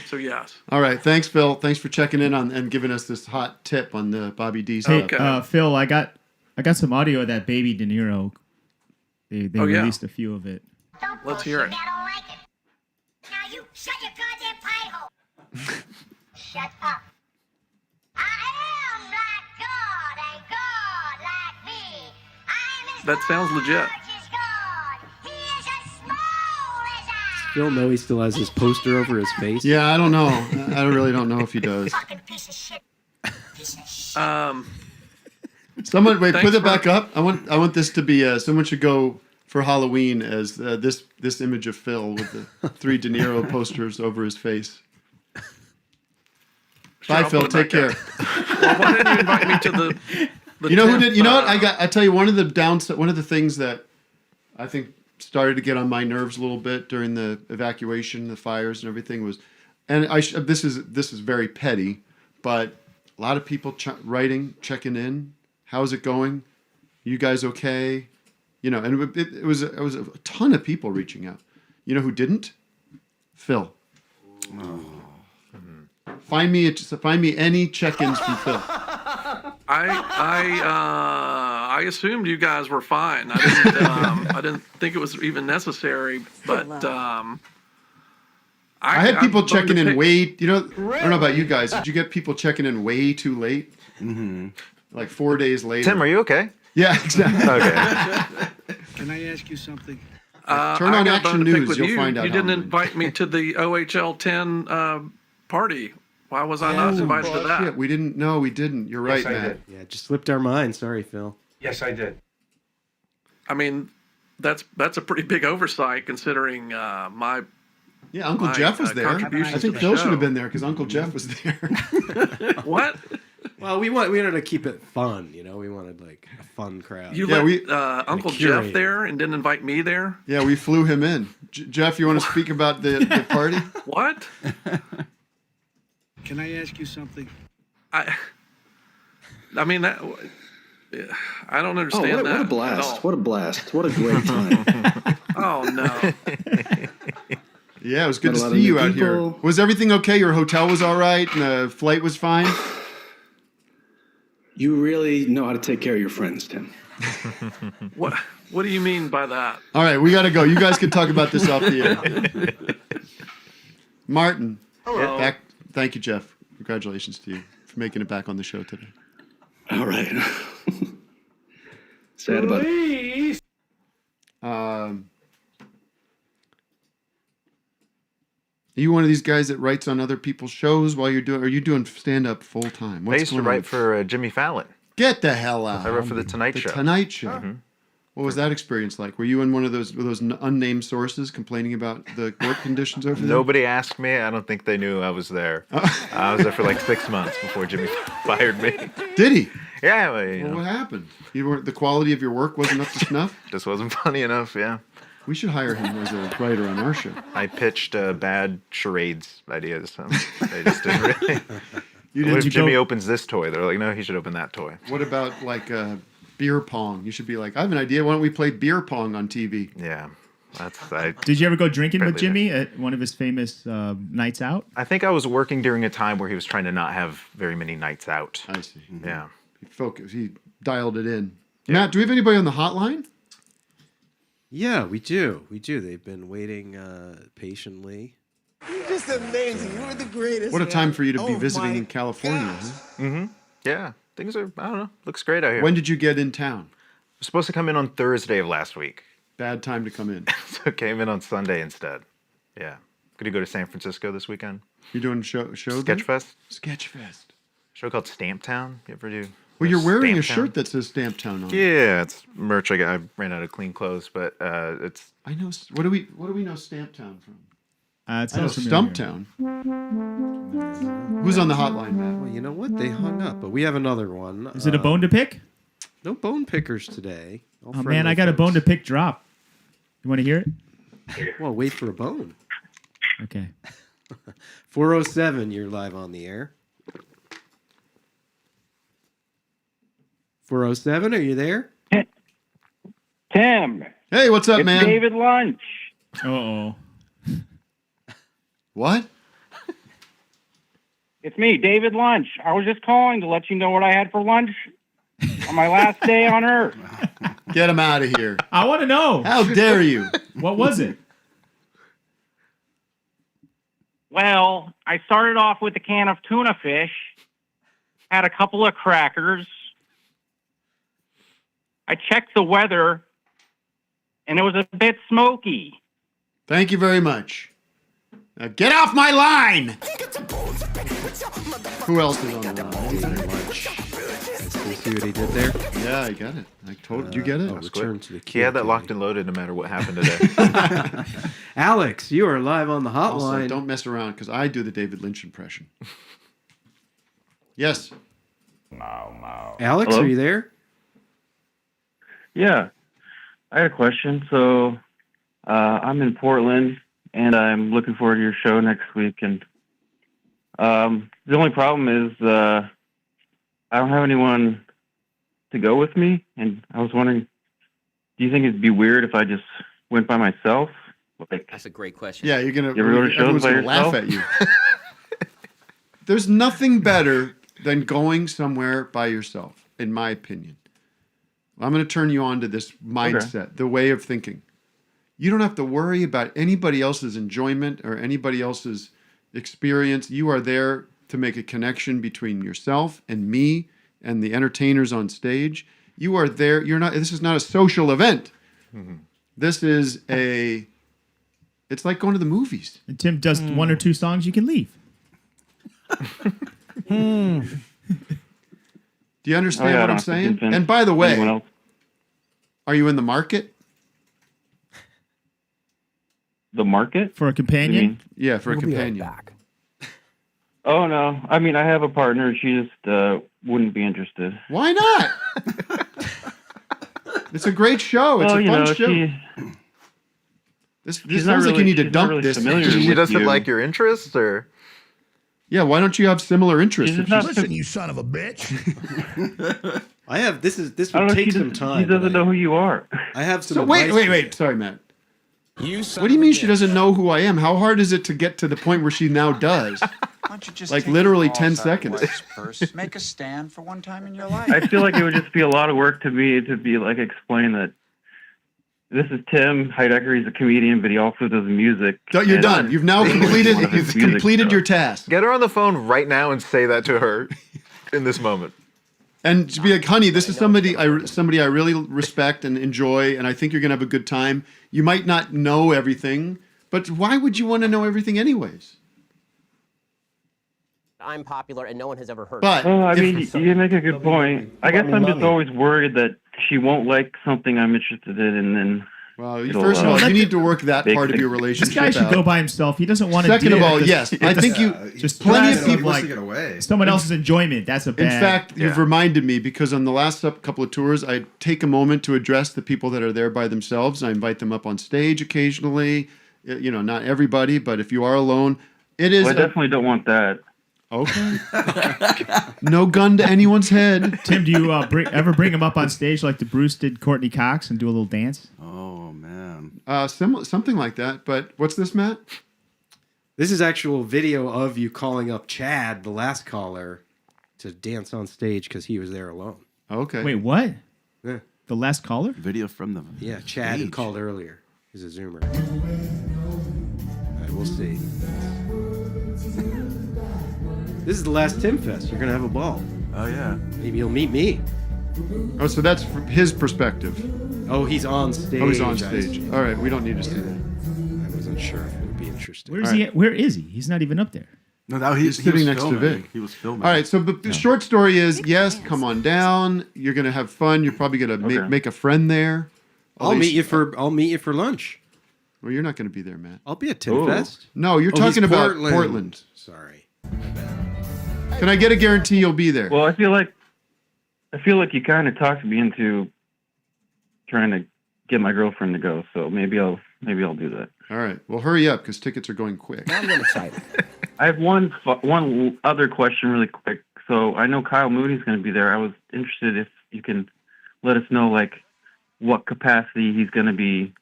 So yes. All right. Thanks, Phil. Thanks for checking in and giving us this hot tip on the Bobby D stuff. Hey, Phil, I got some audio of that baby De Niro. They released a few of it. Let's hear it. I don't like it. Now you shut your goddamn pie hole. Shut up. I am like God, and God like me. I am his That sounds legit. Phil know he still has his poster over his face. Yeah, I don't know. I really don't know if he does. Someone put it back up. I want this to be someone should go for Halloween as this image of Phil with the 3 De Niro posters over his face. Bye, Phil. Take care. Well, why didn't you invite me to You know who did? You know what? I tell you, one of the things that I think started to get on my nerves a little bit during the evacuation, the fires, and everything was, and this is very petty, but a lot of people writing, checking in. How's it going? You guys okay? You know, and it was a ton of people reaching out. You know who didn't? Phil. Oh. Find me any check-ins from Phil. I assumed you guys were fine. I didn't think it was even necessary, but I had people checking in way. You know, I don't know about you guys. Did you get people checking in way too late? Mm-hmm. Like 4 days later. Tim, are you okay? Yeah, exactly. Okay. Can I ask you something? Turn on Action News. You'll find out. You didn't invite me to the OHL 10 party. Why was I not invited to that? Shit, we didn't. No, we didn't. You're right, Yes, I Matt. did. Yeah, it just slipped our mind. Sorry, Phil. Yes, I did. I mean, that's a pretty big oversight considering my. Yeah, Uncle Jeff was there. I think Phil should have been there because Uncle Jeff was there. What? Well, we wanted to keep it fun, you know. We wanted like a fun crowd. You let Uncle Jeff there and didn't invite me there? Yeah, we flew him in. Jeff, you want to speak about the party? What? Can I ask you something? I mean that. I don't understand that. What a blast! What a blast! What a great time! Oh no. Yeah, it was good to see you out here. Was everything okay? Your hotel was all right, and the flight was fine. You really know how to take care of your friends, Tim. What do you mean by that? All right, we got to go. You guys can talk about this off the air. Martin. Hello. Back. Thank you, Jeff. Congratulations to you for making it back on the show today. All right. Sad about it. Are you one of these guys that writes on other people's shows while you're doing? Are you doing stand up full time? I used to write for Jimmy Fallon. Get the hell out! I wrote for the Tonight Show. Tonight Show. Mm-hmm. What was that experience like? Were you in one of those unnamed sources complaining about the work conditions over there? Nobody asked me. I don't think they knew I was there. I was there for like 6 months before Jimmy fired me. Did he? Yeah. Well, what happened? You weren't. The quality of your work wasn't up to snuff. Just wasn't funny enough. Yeah. We should hire him as a writer on our show. I pitched bad charades ideas. So they just didn't really. What if Jimmy opens this toy? They're like, no, he should open that toy. What about like beer pong? You should be like, I have an idea. Why don't we play beer pong on TV? Yeah. Did you ever go drinking with Jimmy at one of his famous nights out? I think I was working during a time where he was trying to not have very many nights out. I see. Yeah. He dialed it in. Yeah. Matt, do we have anybody on the hotline? Yeah, we do. They've been waiting patiently. You're just amazing. You're the greatest. What a time for you to be visiting in California. Huh? Mm-hmm. Yeah. Things are, I don't know, looks great out here. When did you get in town? I was supposed to come in on Thursday of last week. Bad time to come in. So I came in on Sunday instead. Yeah. Could you go to San Francisco this weekend? You doing show Sketchfest? Sketchfest. Show called Stamptown. You ever do? Well, you're wearing a shirt that says Stamptown on it. Yeah, it's merch. I ran out of clean clothes, but it's. I know. What do we know Stamptown from? It's I know Stumptown. Who's on the hotline, Matt? Well, you know what? They hung up, but we have another one. Is it a bone to pick? No bone pickers today. Oh man, I got a bone to pick drop. You want to hear it? Well, wait for a bone. Okay. 407, you're live on the air. 407, are you there? Tim. Hey, what's up, it's man? David Lynch. Uh-oh. What? It's me, David Lynch. I was just calling to let you know what I had for lunch on my last day on Earth. Get him out of here. I want to know. How dare you? What was it? Well, I started off with a can of tuna fish, had a couple of crackers. I checked the weather, and it was a bit smoky. Thank you very much. Now get off my line! Who else is on the line? You see what he did there? Yeah, I got it. Did you get it? Return to the He had that locked and loaded no matter what happened today. Alex, you are live on the hotline. Also, don't mess around because I do the David Lynch impression. Yes. Alex, Hello? are you there? Yeah, I had a question. So I'm in Portland, and I'm looking forward to your show next week. And the only problem is I don't have anyone to go with me. And I was wondering, do you think it'd be weird if I just went by myself? Like, That's a great question. Yeah, you're gonna. You ever go to shows everyone's by gonna laugh at yourself? you. There's nothing better than going somewhere by yourself, in my opinion. I'm going to turn you on to this mindset, the way of thinking. You don't have to worry about anybody else's enjoyment or anybody else's experience. You are there to make a connection between yourself and me and the entertainers on stage. You are there. This is not a social event. This is it's like going to the movies. And Tim does one or two songs, you can leave. Do you understand Oh, yeah, I what don't I'm have to saying? convince And by the way, anyone else. are you in the market? The market? For a companion? Yeah, for a companion. Oh, no. I mean, I have a partner. She just wouldn't be interested. Why not? It's a great show. It's Well, a you fun know, show. This she's not sounds like you really- need to she's not dump really this. familiar She with doesn't you. like your interests, or Yeah, why don't you have similar interests? She's If not- she's- Listen, you son of a bitch. I have this I would don't know, take she some doesn't- time. She doesn't know who you are. I have some So wait, advice for wait. Sorry, Matt. You What do you mean she doesn't know who I am? How hard is it to get to the point where she now does? Why don't you just Like take literally your balls 10 out of seconds. wife's purse, make a stand for one time in your life. I feel like it would just be a lot of work to me to be like explain that this is Tim Heidecker. He's a comedian, but he also does music. You're And done. You've now one completed of his music completed stuff. your task. get her on the phone right now and say that to her in this moment. And to be like, honey, this is somebody I really respect and enjoy, and I think you're gonna have a good time. You might not know everything, but why would you want to know everything anyways? I'm popular and no one has ever heard But Oh, I mean, you make a good point. I guess I'm just always worried that she won't like something I'm interested in, and then. Well, it'll, first of all, you make need to work that big part of thing. your This relationship guy should out. go by himself. He doesn't want to Second deal of all, with yes, this- I think you just plenty of stress people like get away. someone else's enjoyment. That's a bad. In fact, you've reminded me because on the last couple of tours, I take a moment to address the people that are there by themselves. I invite them up on stage occasionally. You know, not everybody, but if you are alone, it is. Well, I definitely don't want that. Okay. No gun to anyone's head. Tim, do you ever bring him up on stage like the Bruce did Courtney Cox and do a little dance? Oh man. Something like that. But what's this, Matt? This is actual video of you calling up Chad, the last caller, to dance on stage because he was there alone. Okay. Wait, what? Yeah. The last caller? Video from the Yeah, Chad who stage. called earlier. He's a Zoomer. All right, we'll see. This is the last Tim Fest. You're gonna have a ball. Oh yeah. Maybe you'll meet me. Oh, so that's from his perspective. Oh, he's on stage. Oh, he's on I stage. see. All right, we don't need to see that. I wasn't sure if it would be interesting. Where is he? Where is he? He's not even up there. No, that He's he sitting was next filming. to Vic. He was filming. All right, so the short story is, yes, come on down. You're gonna have fun. You're probably gonna make a friend there. I'll meet you for lunch. Well, you're not gonna be there, Matt. I'll be at Tim Fest. No, you're Oh, talking he's about Portland. Sorry. Can I get a guarantee you'll be there? Well, I feel like you kind of talked me into trying to get my girlfriend to go. So maybe I'll do that. All right. Well, hurry up because tickets are going quick. I'm getting excited. I have one other question really quick. So I know Kyle Mooney's going to be there. I was interested if you can let us know like what capacity he's going to be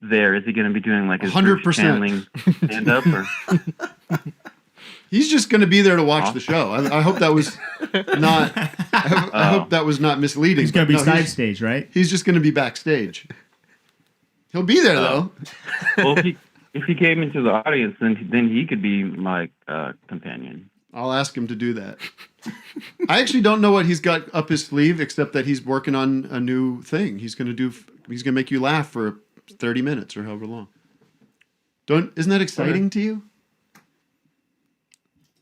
there. Is he going to be doing like his 100% stand up or? He's just going to be there to watch the show. I hope that was not. I hope that was not misleading. He's going to be No, side stage, right? He's just going to be backstage. He'll be there though. Well, if he came into the audience, then he could be my companion. I'll ask him to do that. I actually don't know what he's got up his sleeve, except that he's working on a new thing. He's going to make you laugh for 30 minutes or however long. Isn't that exciting to you?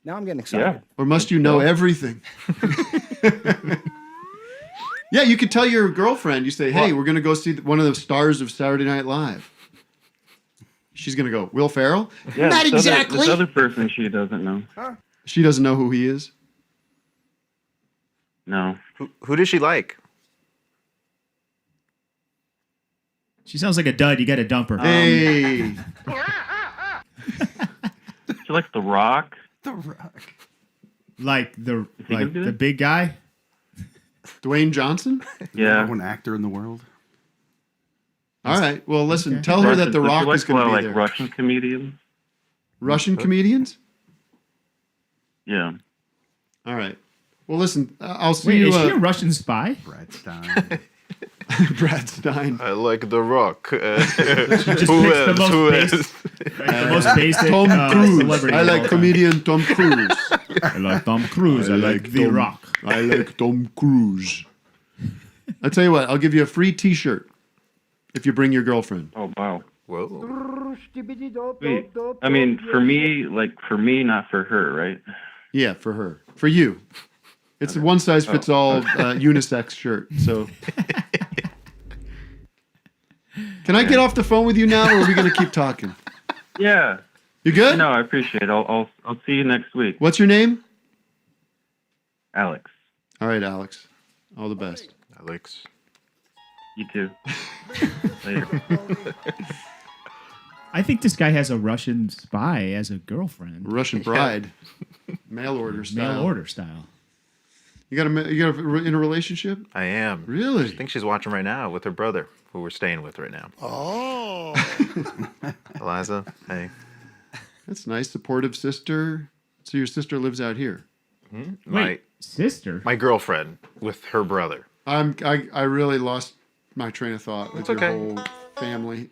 Now I'm getting excited. Yeah. Or must you know everything? Yeah, you could tell your girlfriend, you say, hey, we're going to go see one of the stars of Saturday Night Live. She's going to go, Will Ferrell? Yeah, Not exactly. This other person she doesn't know. She doesn't know who he is? No. Who does she like? She sounds like a dud. You got to dump her. Hey. She likes The Rock. The Rock. Like the he gonna do the that? big guy. Dwayne Johnson? Yeah. Number one actor in the world. All right. Well, listen. Tell her that The Does she Rock like is going to be like there. Russian comedians. Russian comedians? Yeah. All right. Well, listen. I'll see Wait, you. is she a Russian spy? Brad Stein. Brad Stein. I like The Rock. She just picks the most basic, right, the most basic Tom Cruise. celebrity I of like all time. comedian Tom Cruise. I like Tom Cruise. I like The Rock. I like Tom Cruise. I'll tell you what. I'll give you a free T-shirt if you bring your girlfriend. Oh wow. Whoa. Wait. I mean, for me, not for her, right? Yeah, for her. For you. It's a one size fits all unisex shirt. So, can I get off the phone with you now, or are we going to keep talking? Yeah. You good? No, I appreciate it. I'll see you next week. What's your name? Alex. All right, Alex. All the best. Alex. You too. Later. I think this guy has a Russian spy as a girlfriend. Russian bride. Mail order style. Mail order style. You got in a relationship? I am. Really? I think she's watching right now with her brother, who we're staying with right now. Oh. Eliza, hey. That's nice. Supportive sister. So your sister lives out here. Wait, sister? My girlfriend with her brother. I really lost my train of thought with It's your okay. whole family.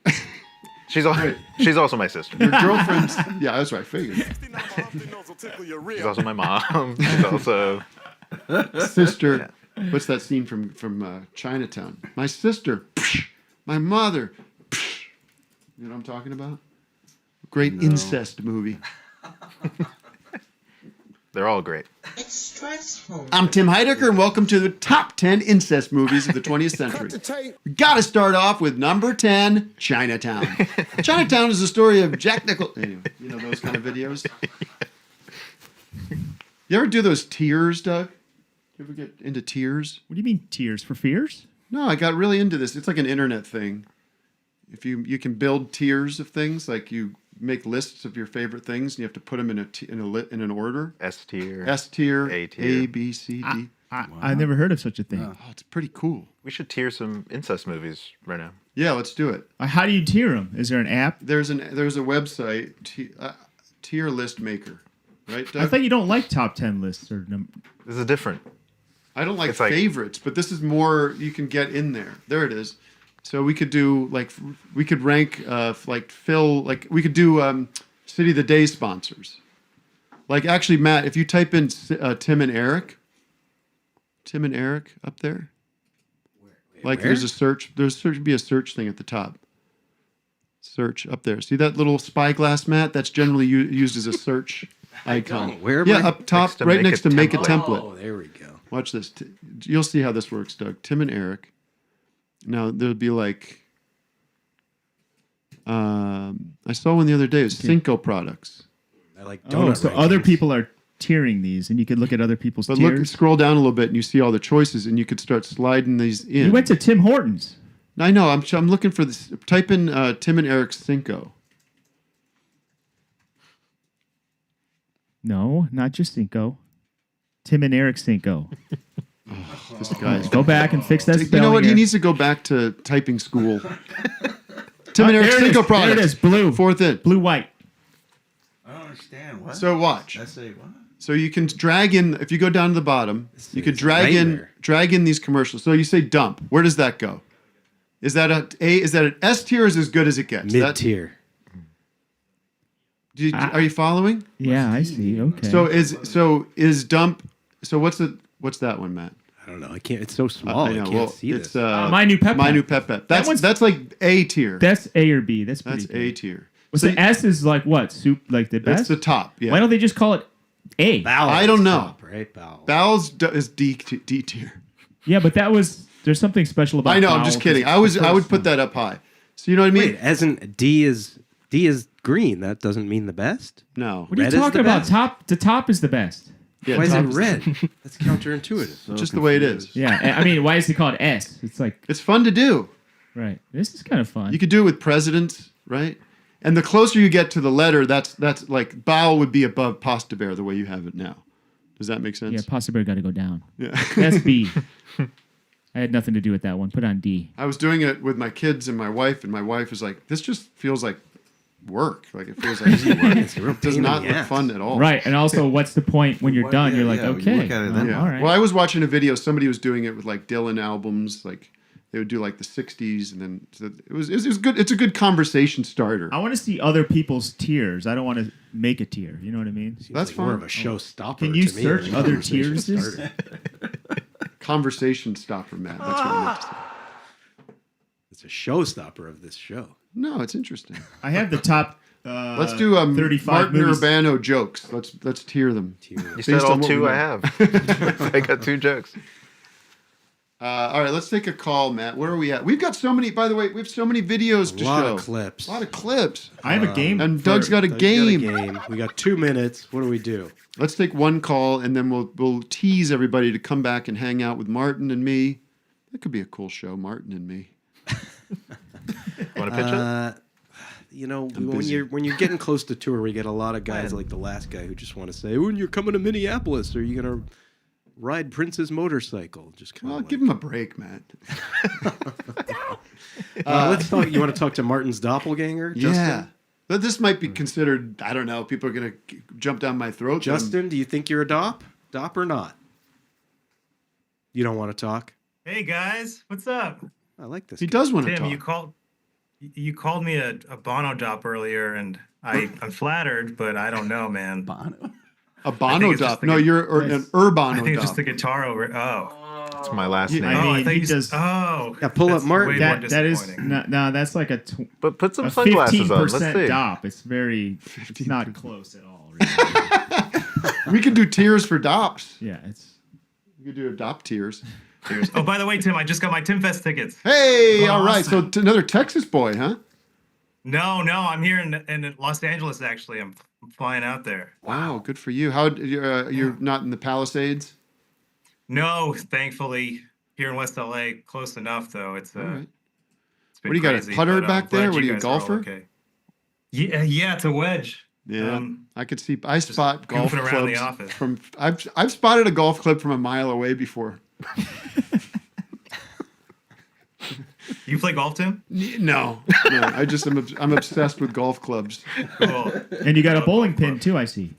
She's also my sister. Your girlfriend's. Yeah, that's what I figured. She's also my mom. She's also Sister. What's that scene from Chinatown? My sister. My mother. You know what I'm talking about? Great incest movie. They're all great. It's stressful. I'm Tim Heidecker, and welcome to the top 10 incest movies of the 20th century. We got to start off with number 10, Chinatown. Chinatown is the story of Jack Nicholson. Anyway, you know those kind of videos? You ever do those tears, Doug? You ever get into tears? What do you mean tears for fears? No, I got really into this. It's like an internet thing. If you can build tiers of things, like you make lists of your favorite things, and you have to put them in in an order. S tier, A tier, A, B, C, D. I've never heard of such a thing. Oh, it's pretty cool. We should tier some incest movies right now. Yeah, let's do it. How do you tier them? Is there an app? There's a website, tier list maker, right, Doug? I thought you don't like top 10 lists or This is different. I don't like It's like- favorites, but this is more you can get in there. There it is. So we could do we could rank like Phil, like we could do City of the Day sponsors. Like actually, Matt, if you type in Tim and Eric up there, like where? there's a search. There should be a search thing at the top. Search up there. See that little spyglass, Matt? That's generally used as a search icon. Where am yeah, I? up top, Next to right make next a to make a template. template. Oh, there we go. Watch this. You'll see how this works, Doug. Tim and Eric. Now there'll be like, I saw one the other day. It was Cinco products. I like Oh, so other people are tiering these, and you could look at other people's But tiers. look, scroll down a little bit, and you see all the choices, and you could start sliding these in. You went to Tim Hortons. I know. I'm looking for this. Type in Tim and Eric's Cinco. No, not just Cinco. Tim and Eric Cinco. This guy. Go back and fix that. You know what? He spelling needs to go back to typing school. Tim and error. Eric's There it Cinco is. products. There it is. Blue. Fourth in. Blue white. I don't understand. What? So watch. I say what? So you can drag in, if you go down to the bottom, you could drag in these commercials. So you say dump. Where does that go? Is that an S tier or is it as good as it gets? Mid tier. Are you following? Yeah, I see. Okay. So is dump. So what's that one, Matt? I don't know. I can't. It's so small. I, know. can't Well, see it's this. My New Pep My Pep. New Pep Pep. That one's- That's like A tier. That's A or B. That's pretty That's good. A tier. Well, So so S is like what? Soup, like the That's best? the top. Yeah. Why don't they just call it A? Bowels I don't know. top, right? Bowels. Bowels is D tier. Yeah, but there's something special about I know. I'm Bowels. just kidding. It's I the would first put that up high. So you know what I mean? Wait, as in D is green. That doesn't mean the best. No. What are you Red is talking the about? best. The top is the best. Yeah, Why is it top- red? That's counterintuitive. Just the way it is. Yeah, I mean, why is it called S? It's like It's fun to do. right. This is kind of fun. You could do it with presidents, right? And the closer you get to the letter, that's like bow would be above pasta bear the way you have it now. Does that make sense? Yeah, pasta bear got to go down. Yeah. That's B. I had nothing to do with that one. Put on D. I was doing it with my kids and my wife was like, this just feels like work. Like it feels like it does not look fun at all. Right, and also, what's the point when you're done? You're like, yeah, when you okay, look at it then. all right. Well, I was watching a video. Somebody was doing it with like Dylan albums. Like they would do like the '60s, and then so it was good. It's a good conversation starter. I want to see other people's tears. I don't want to make a tear. You know what I mean? That's More fine. of a showstopper. Can you to me search than a other conversation tears? starter. Conversation stopper, Matt. That's what I meant to say. It's a showstopper of this show. No, it's interesting. I have the top. Let's do 35 Martin movies. Urbano jokes. Let's tier them. You Based said all on what we two know. I have. I got 2 jokes. All right, let's take a call, Matt. Where are we at? We've got so many. By the way, we have so many videos to A lot show. of clips. A lot of clips. I have a game. And Doug's got a game. We got 2 minutes. What do we do? Let's take one call, and then we'll tease everybody to come back and hang out with Martin and me. That could be a cool show, Martin and me. Want to pitch it? You know, when you're getting close to tour, we get a lot of guys like the last guy who just want to say, "When you're coming to Minneapolis, are you gonna ride Prince's motorcycle?" Just kind Well, of give him a break, Matt. let's talk. You want to talk to Martin's doppelganger, Yeah. Justin? But this might be considered, I don't know, people are going to jump down my throat. Justin, do you think you're a dopp or not? You don't want to talk. Hey guys, what's up? I like this. He does want to Tim, talk. you called me a Bono dopp earlier, and I'm flattered, but I don't know, man. Bono. A Bono dopp. No, you're an Urbano I think it's just dopp. the guitar over. Oh, That's my last Yeah, name. I I mean, thought he you does. Oh, Yeah, pull up that's Martin. way more That is disappointing. no, that's like a But put some sunglasses on. Let's 15% see. dop. It's very. It's not close at all. Really. We could do tiers for dops. Yeah, it's. We could do adopt tiers. Oh, by the way, Tim, I just got my Tim Fest tickets. Hey, Oh, all right. So awesome. another Texas boy, huh? No, I'm here in Los Angeles. Actually, I'm flying out there. Wow, good for you. How you're not in the Palisades? No, thankfully, here in West LA, close enough though. It's All right. it's been What do you got, a crazy, putter but, back glad there? What are you, a guys are all golfer? Okay. Yeah, it's a wedge. Yeah, I could see. I spot golf goofing around the clubs office. from. I've spotted a golf club from a mile away before. You play golf, Tim? No. I just I'm obsessed with golf clubs. Cool. And you got a bowling pin too. I see.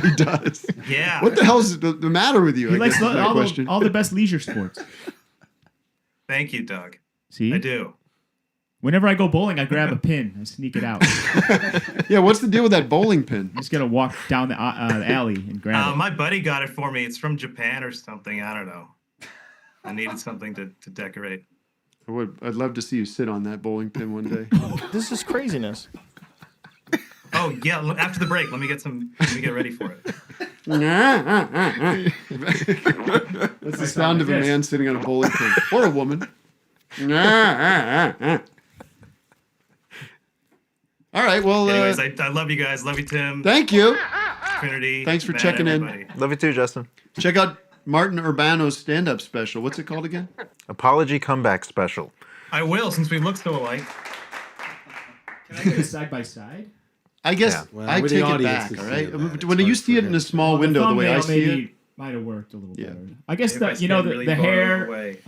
He does. Yeah. What the hell's the matter with you? He I likes guess is my all question. the best leisure sports. Thank you, Doug. See, I do. Whenever I go bowling, I grab a pin. I sneak it out. Yeah, what's the deal with that bowling pin? I'm just gonna walk down the alley and grab it. My buddy got it for me. It's from Japan or something. I don't know. I needed something to decorate. I'd love to see you sit on that bowling pin one day. This is craziness. Oh yeah, after the break, let me get ready for it. That's the sound of a man sitting on a bowling pin or a woman. All right. Well, Anyways, I love you guys. Love you, Tim. thank you. Trinity. Thanks for Matt, checking everybody. in. Love you too, Justin. Check out Martin Urbano's stand-up special. What's it called again? Apology comeback special. I will, since we look so alike. Can I get a side by side? I guess Yeah. Well, I with take the it audience back. to All see right. it, man, it's When you hard see for it in him. a small window, the way I see it. Might have worked a little Yeah. better. I guess If I that you know stand really the far hair. away. It's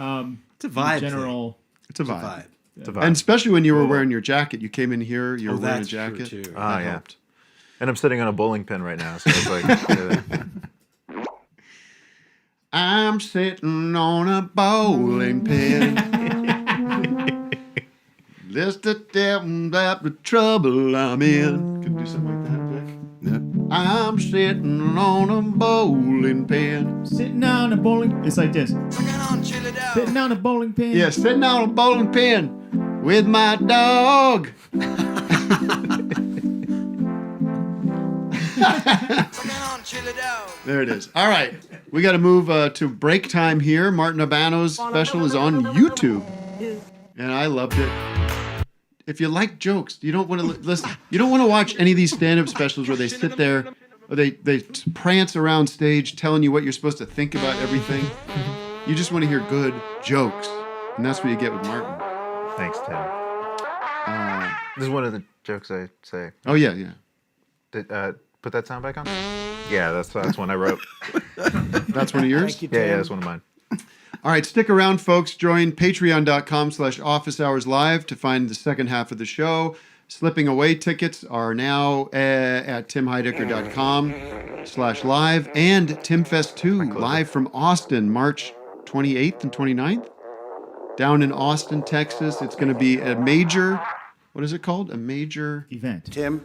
a vibe. in general. It's a vibe. It's a vibe. And especially when you were wearing your jacket. You came in here. You were wearing a that's true, jacket. too. Ah, That yeah. helped. And I'm sitting on a bowling pin right now, so it's like. I'm sitting on a bowling pin. Let's tell them about the trouble I'm in. Can you do something like that, Vic? Yeah. I'm sitting on a bowling pin. Sitting on a bowling. It's like this. Sitting on a bowling pin. Yeah, sitting on a bowling pin with my dog. There it is. All right. We got to move to break time here. Martin Urbano's special is on YouTube. And I loved it. If you like jokes, you don't want to listen. You don't want to watch any of these stand-up specials where they sit there They prance around stage telling you what you're supposed to think about everything. You just want to hear good jokes, and that's what you get with Martin. Thanks, Tim. This is one of the jokes I say. Oh yeah, yeah. Put that sound back on. Yeah, that's one I wrote. That's one of yours? Thank you, Tim. Yeah, that's one of mine. All right, stick around, folks. Join patreon.com/officehours live to find the second half of the show. Slipping Away tickets are now at timheidecker.com/live and TimFest 2 live from Austin, March 28th and 29th. Down in Austin, Texas. It's going to be a major, what is it called? A major event. Tim?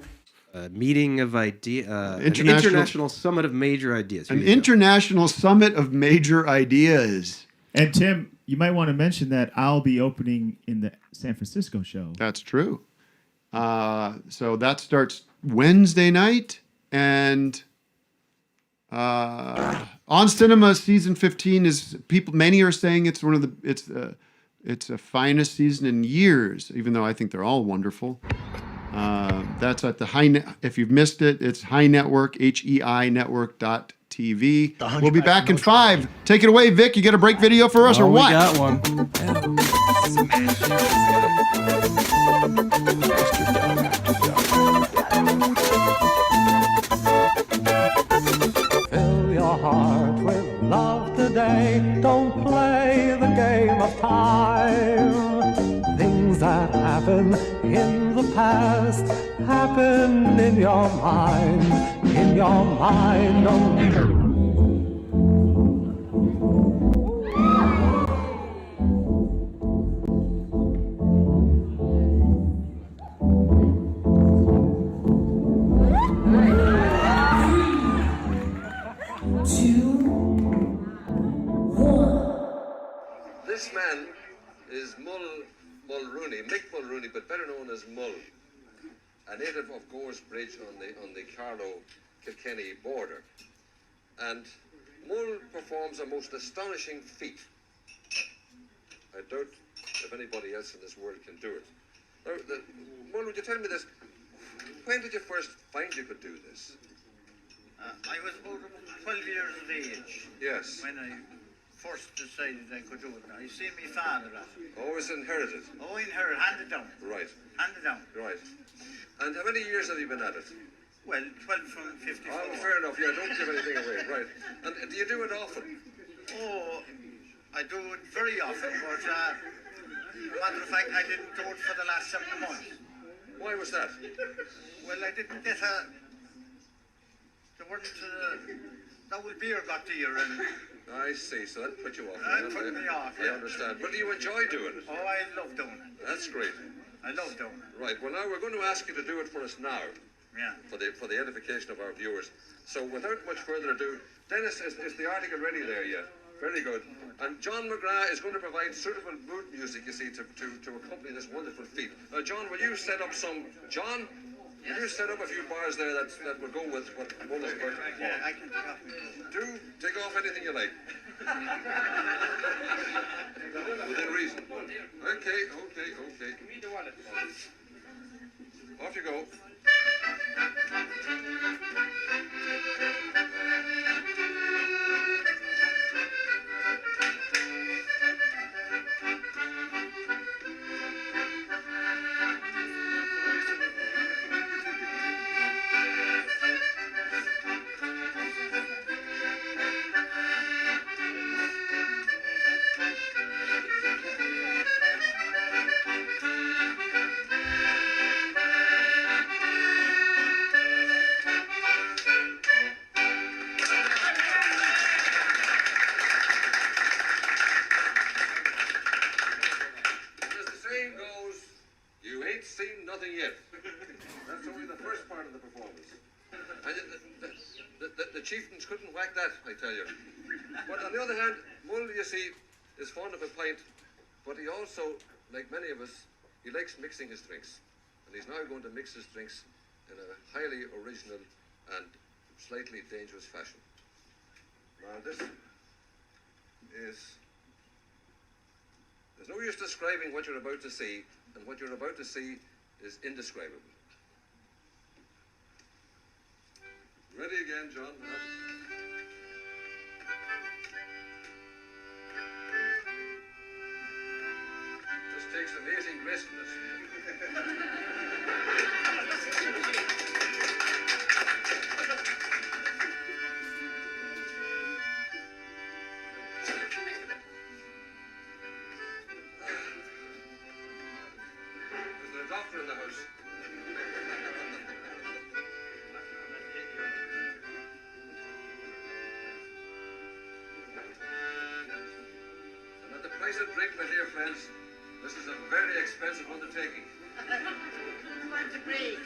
Meeting of idea, an international summit of major ideas. An international summit of major ideas. And Tim, you might want to mention that I'll be opening in the San Francisco show. That's true. So that starts Wednesday night, and On Cinema season 15 is many are saying it's one of the it's the finest season in years, even though I think they're all wonderful. That's at the if you've missed it, it's High Network, HEI network.tv. We'll be back in 5. Take it away, Vic. You got a break video for us or what? We got one. Fill your heart with love today. Don't play the game of time. Things that happen in the past happen in your mind. In your mind. This man is Mulrooney, Mick Mulrooney, but better known as Mull, a native of Gore's Bridge on the Carlow-Kilkenny border. And Mull performs a most astonishing feat. I doubt if anybody else in this world can do it. Now, Mull, would you tell me this? When did you first find you could do this? I was about 12 years of age. Yes. When I first decided I could do it. I see my father at it. Always inherited? Oh, inherited, handed down. Right. Handed down. Right. And how many years have you been at it? Well, 12 from 54. Oh, fair enough. Yeah, don't give anything away. Right. And do you do it often? Oh, I do it very often, but matter of fact, I didn't do it for the last 7 months. Why was that? Well, I didn't get there weren't double beer got to you, and I see. So that put you off. that put me off. I understand. But do you enjoy doing it? Oh, I love doing it. That's great. I love doing it. Right. Well, now we're going to ask you to do it for us now. Yeah. For the edification of our viewers. So without much further ado, Dennis, is the article ready there yet? Very good. And John McGrath is going to provide suitable mood music, you see, to accompany this wonderful feat. John, will you set up some... John, will you set up a few bars there that will go with what Mull is about to perform? Yeah, I can take off. Do take off anything you like. Within reason. Okay. Give me the wallet. Off you go. Chieftains couldn't whack that, I tell you. But on the other hand, Mull, you see, is fond of a pint, but he also, like many of us, he likes mixing his drinks. And he's now going to mix his drinks in a highly original and slightly dangerous fashion. Now this is... There's no use describing what you're about to see, and what you're about to see is indescribable. Ready again, John. This takes amazing gracefulness. Is there a doctor in the house? And at the price of drink, my dear friends, this is a very expensive undertaking. Want to breathe?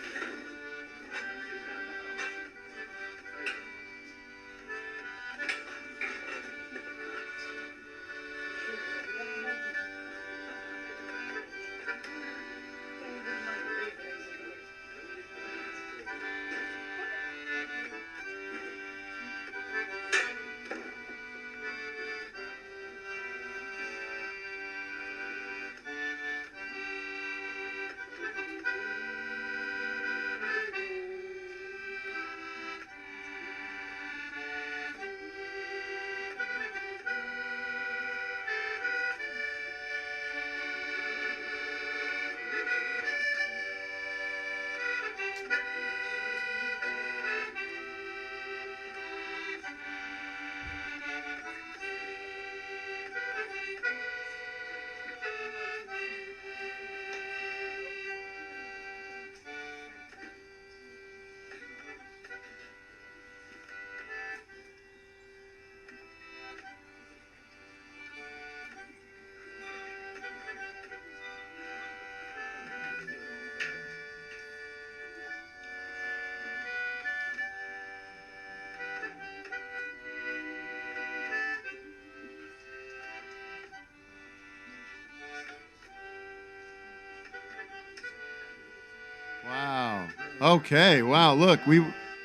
Wow. Okay. Wow. Look, we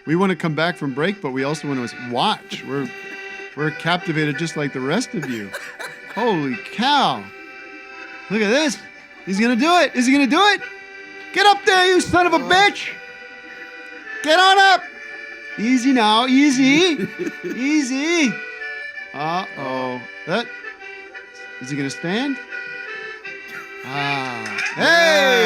want to come back from break, but we also want to watch. We're captivated just like the rest of you. Holy cow. Look at this. He's going to do it. Is he going to do it? Get up there, you son of a bitch. Get on up. Easy now. Easy. Easy. Uh-oh. That. Is he going to stand? Ah. Hey!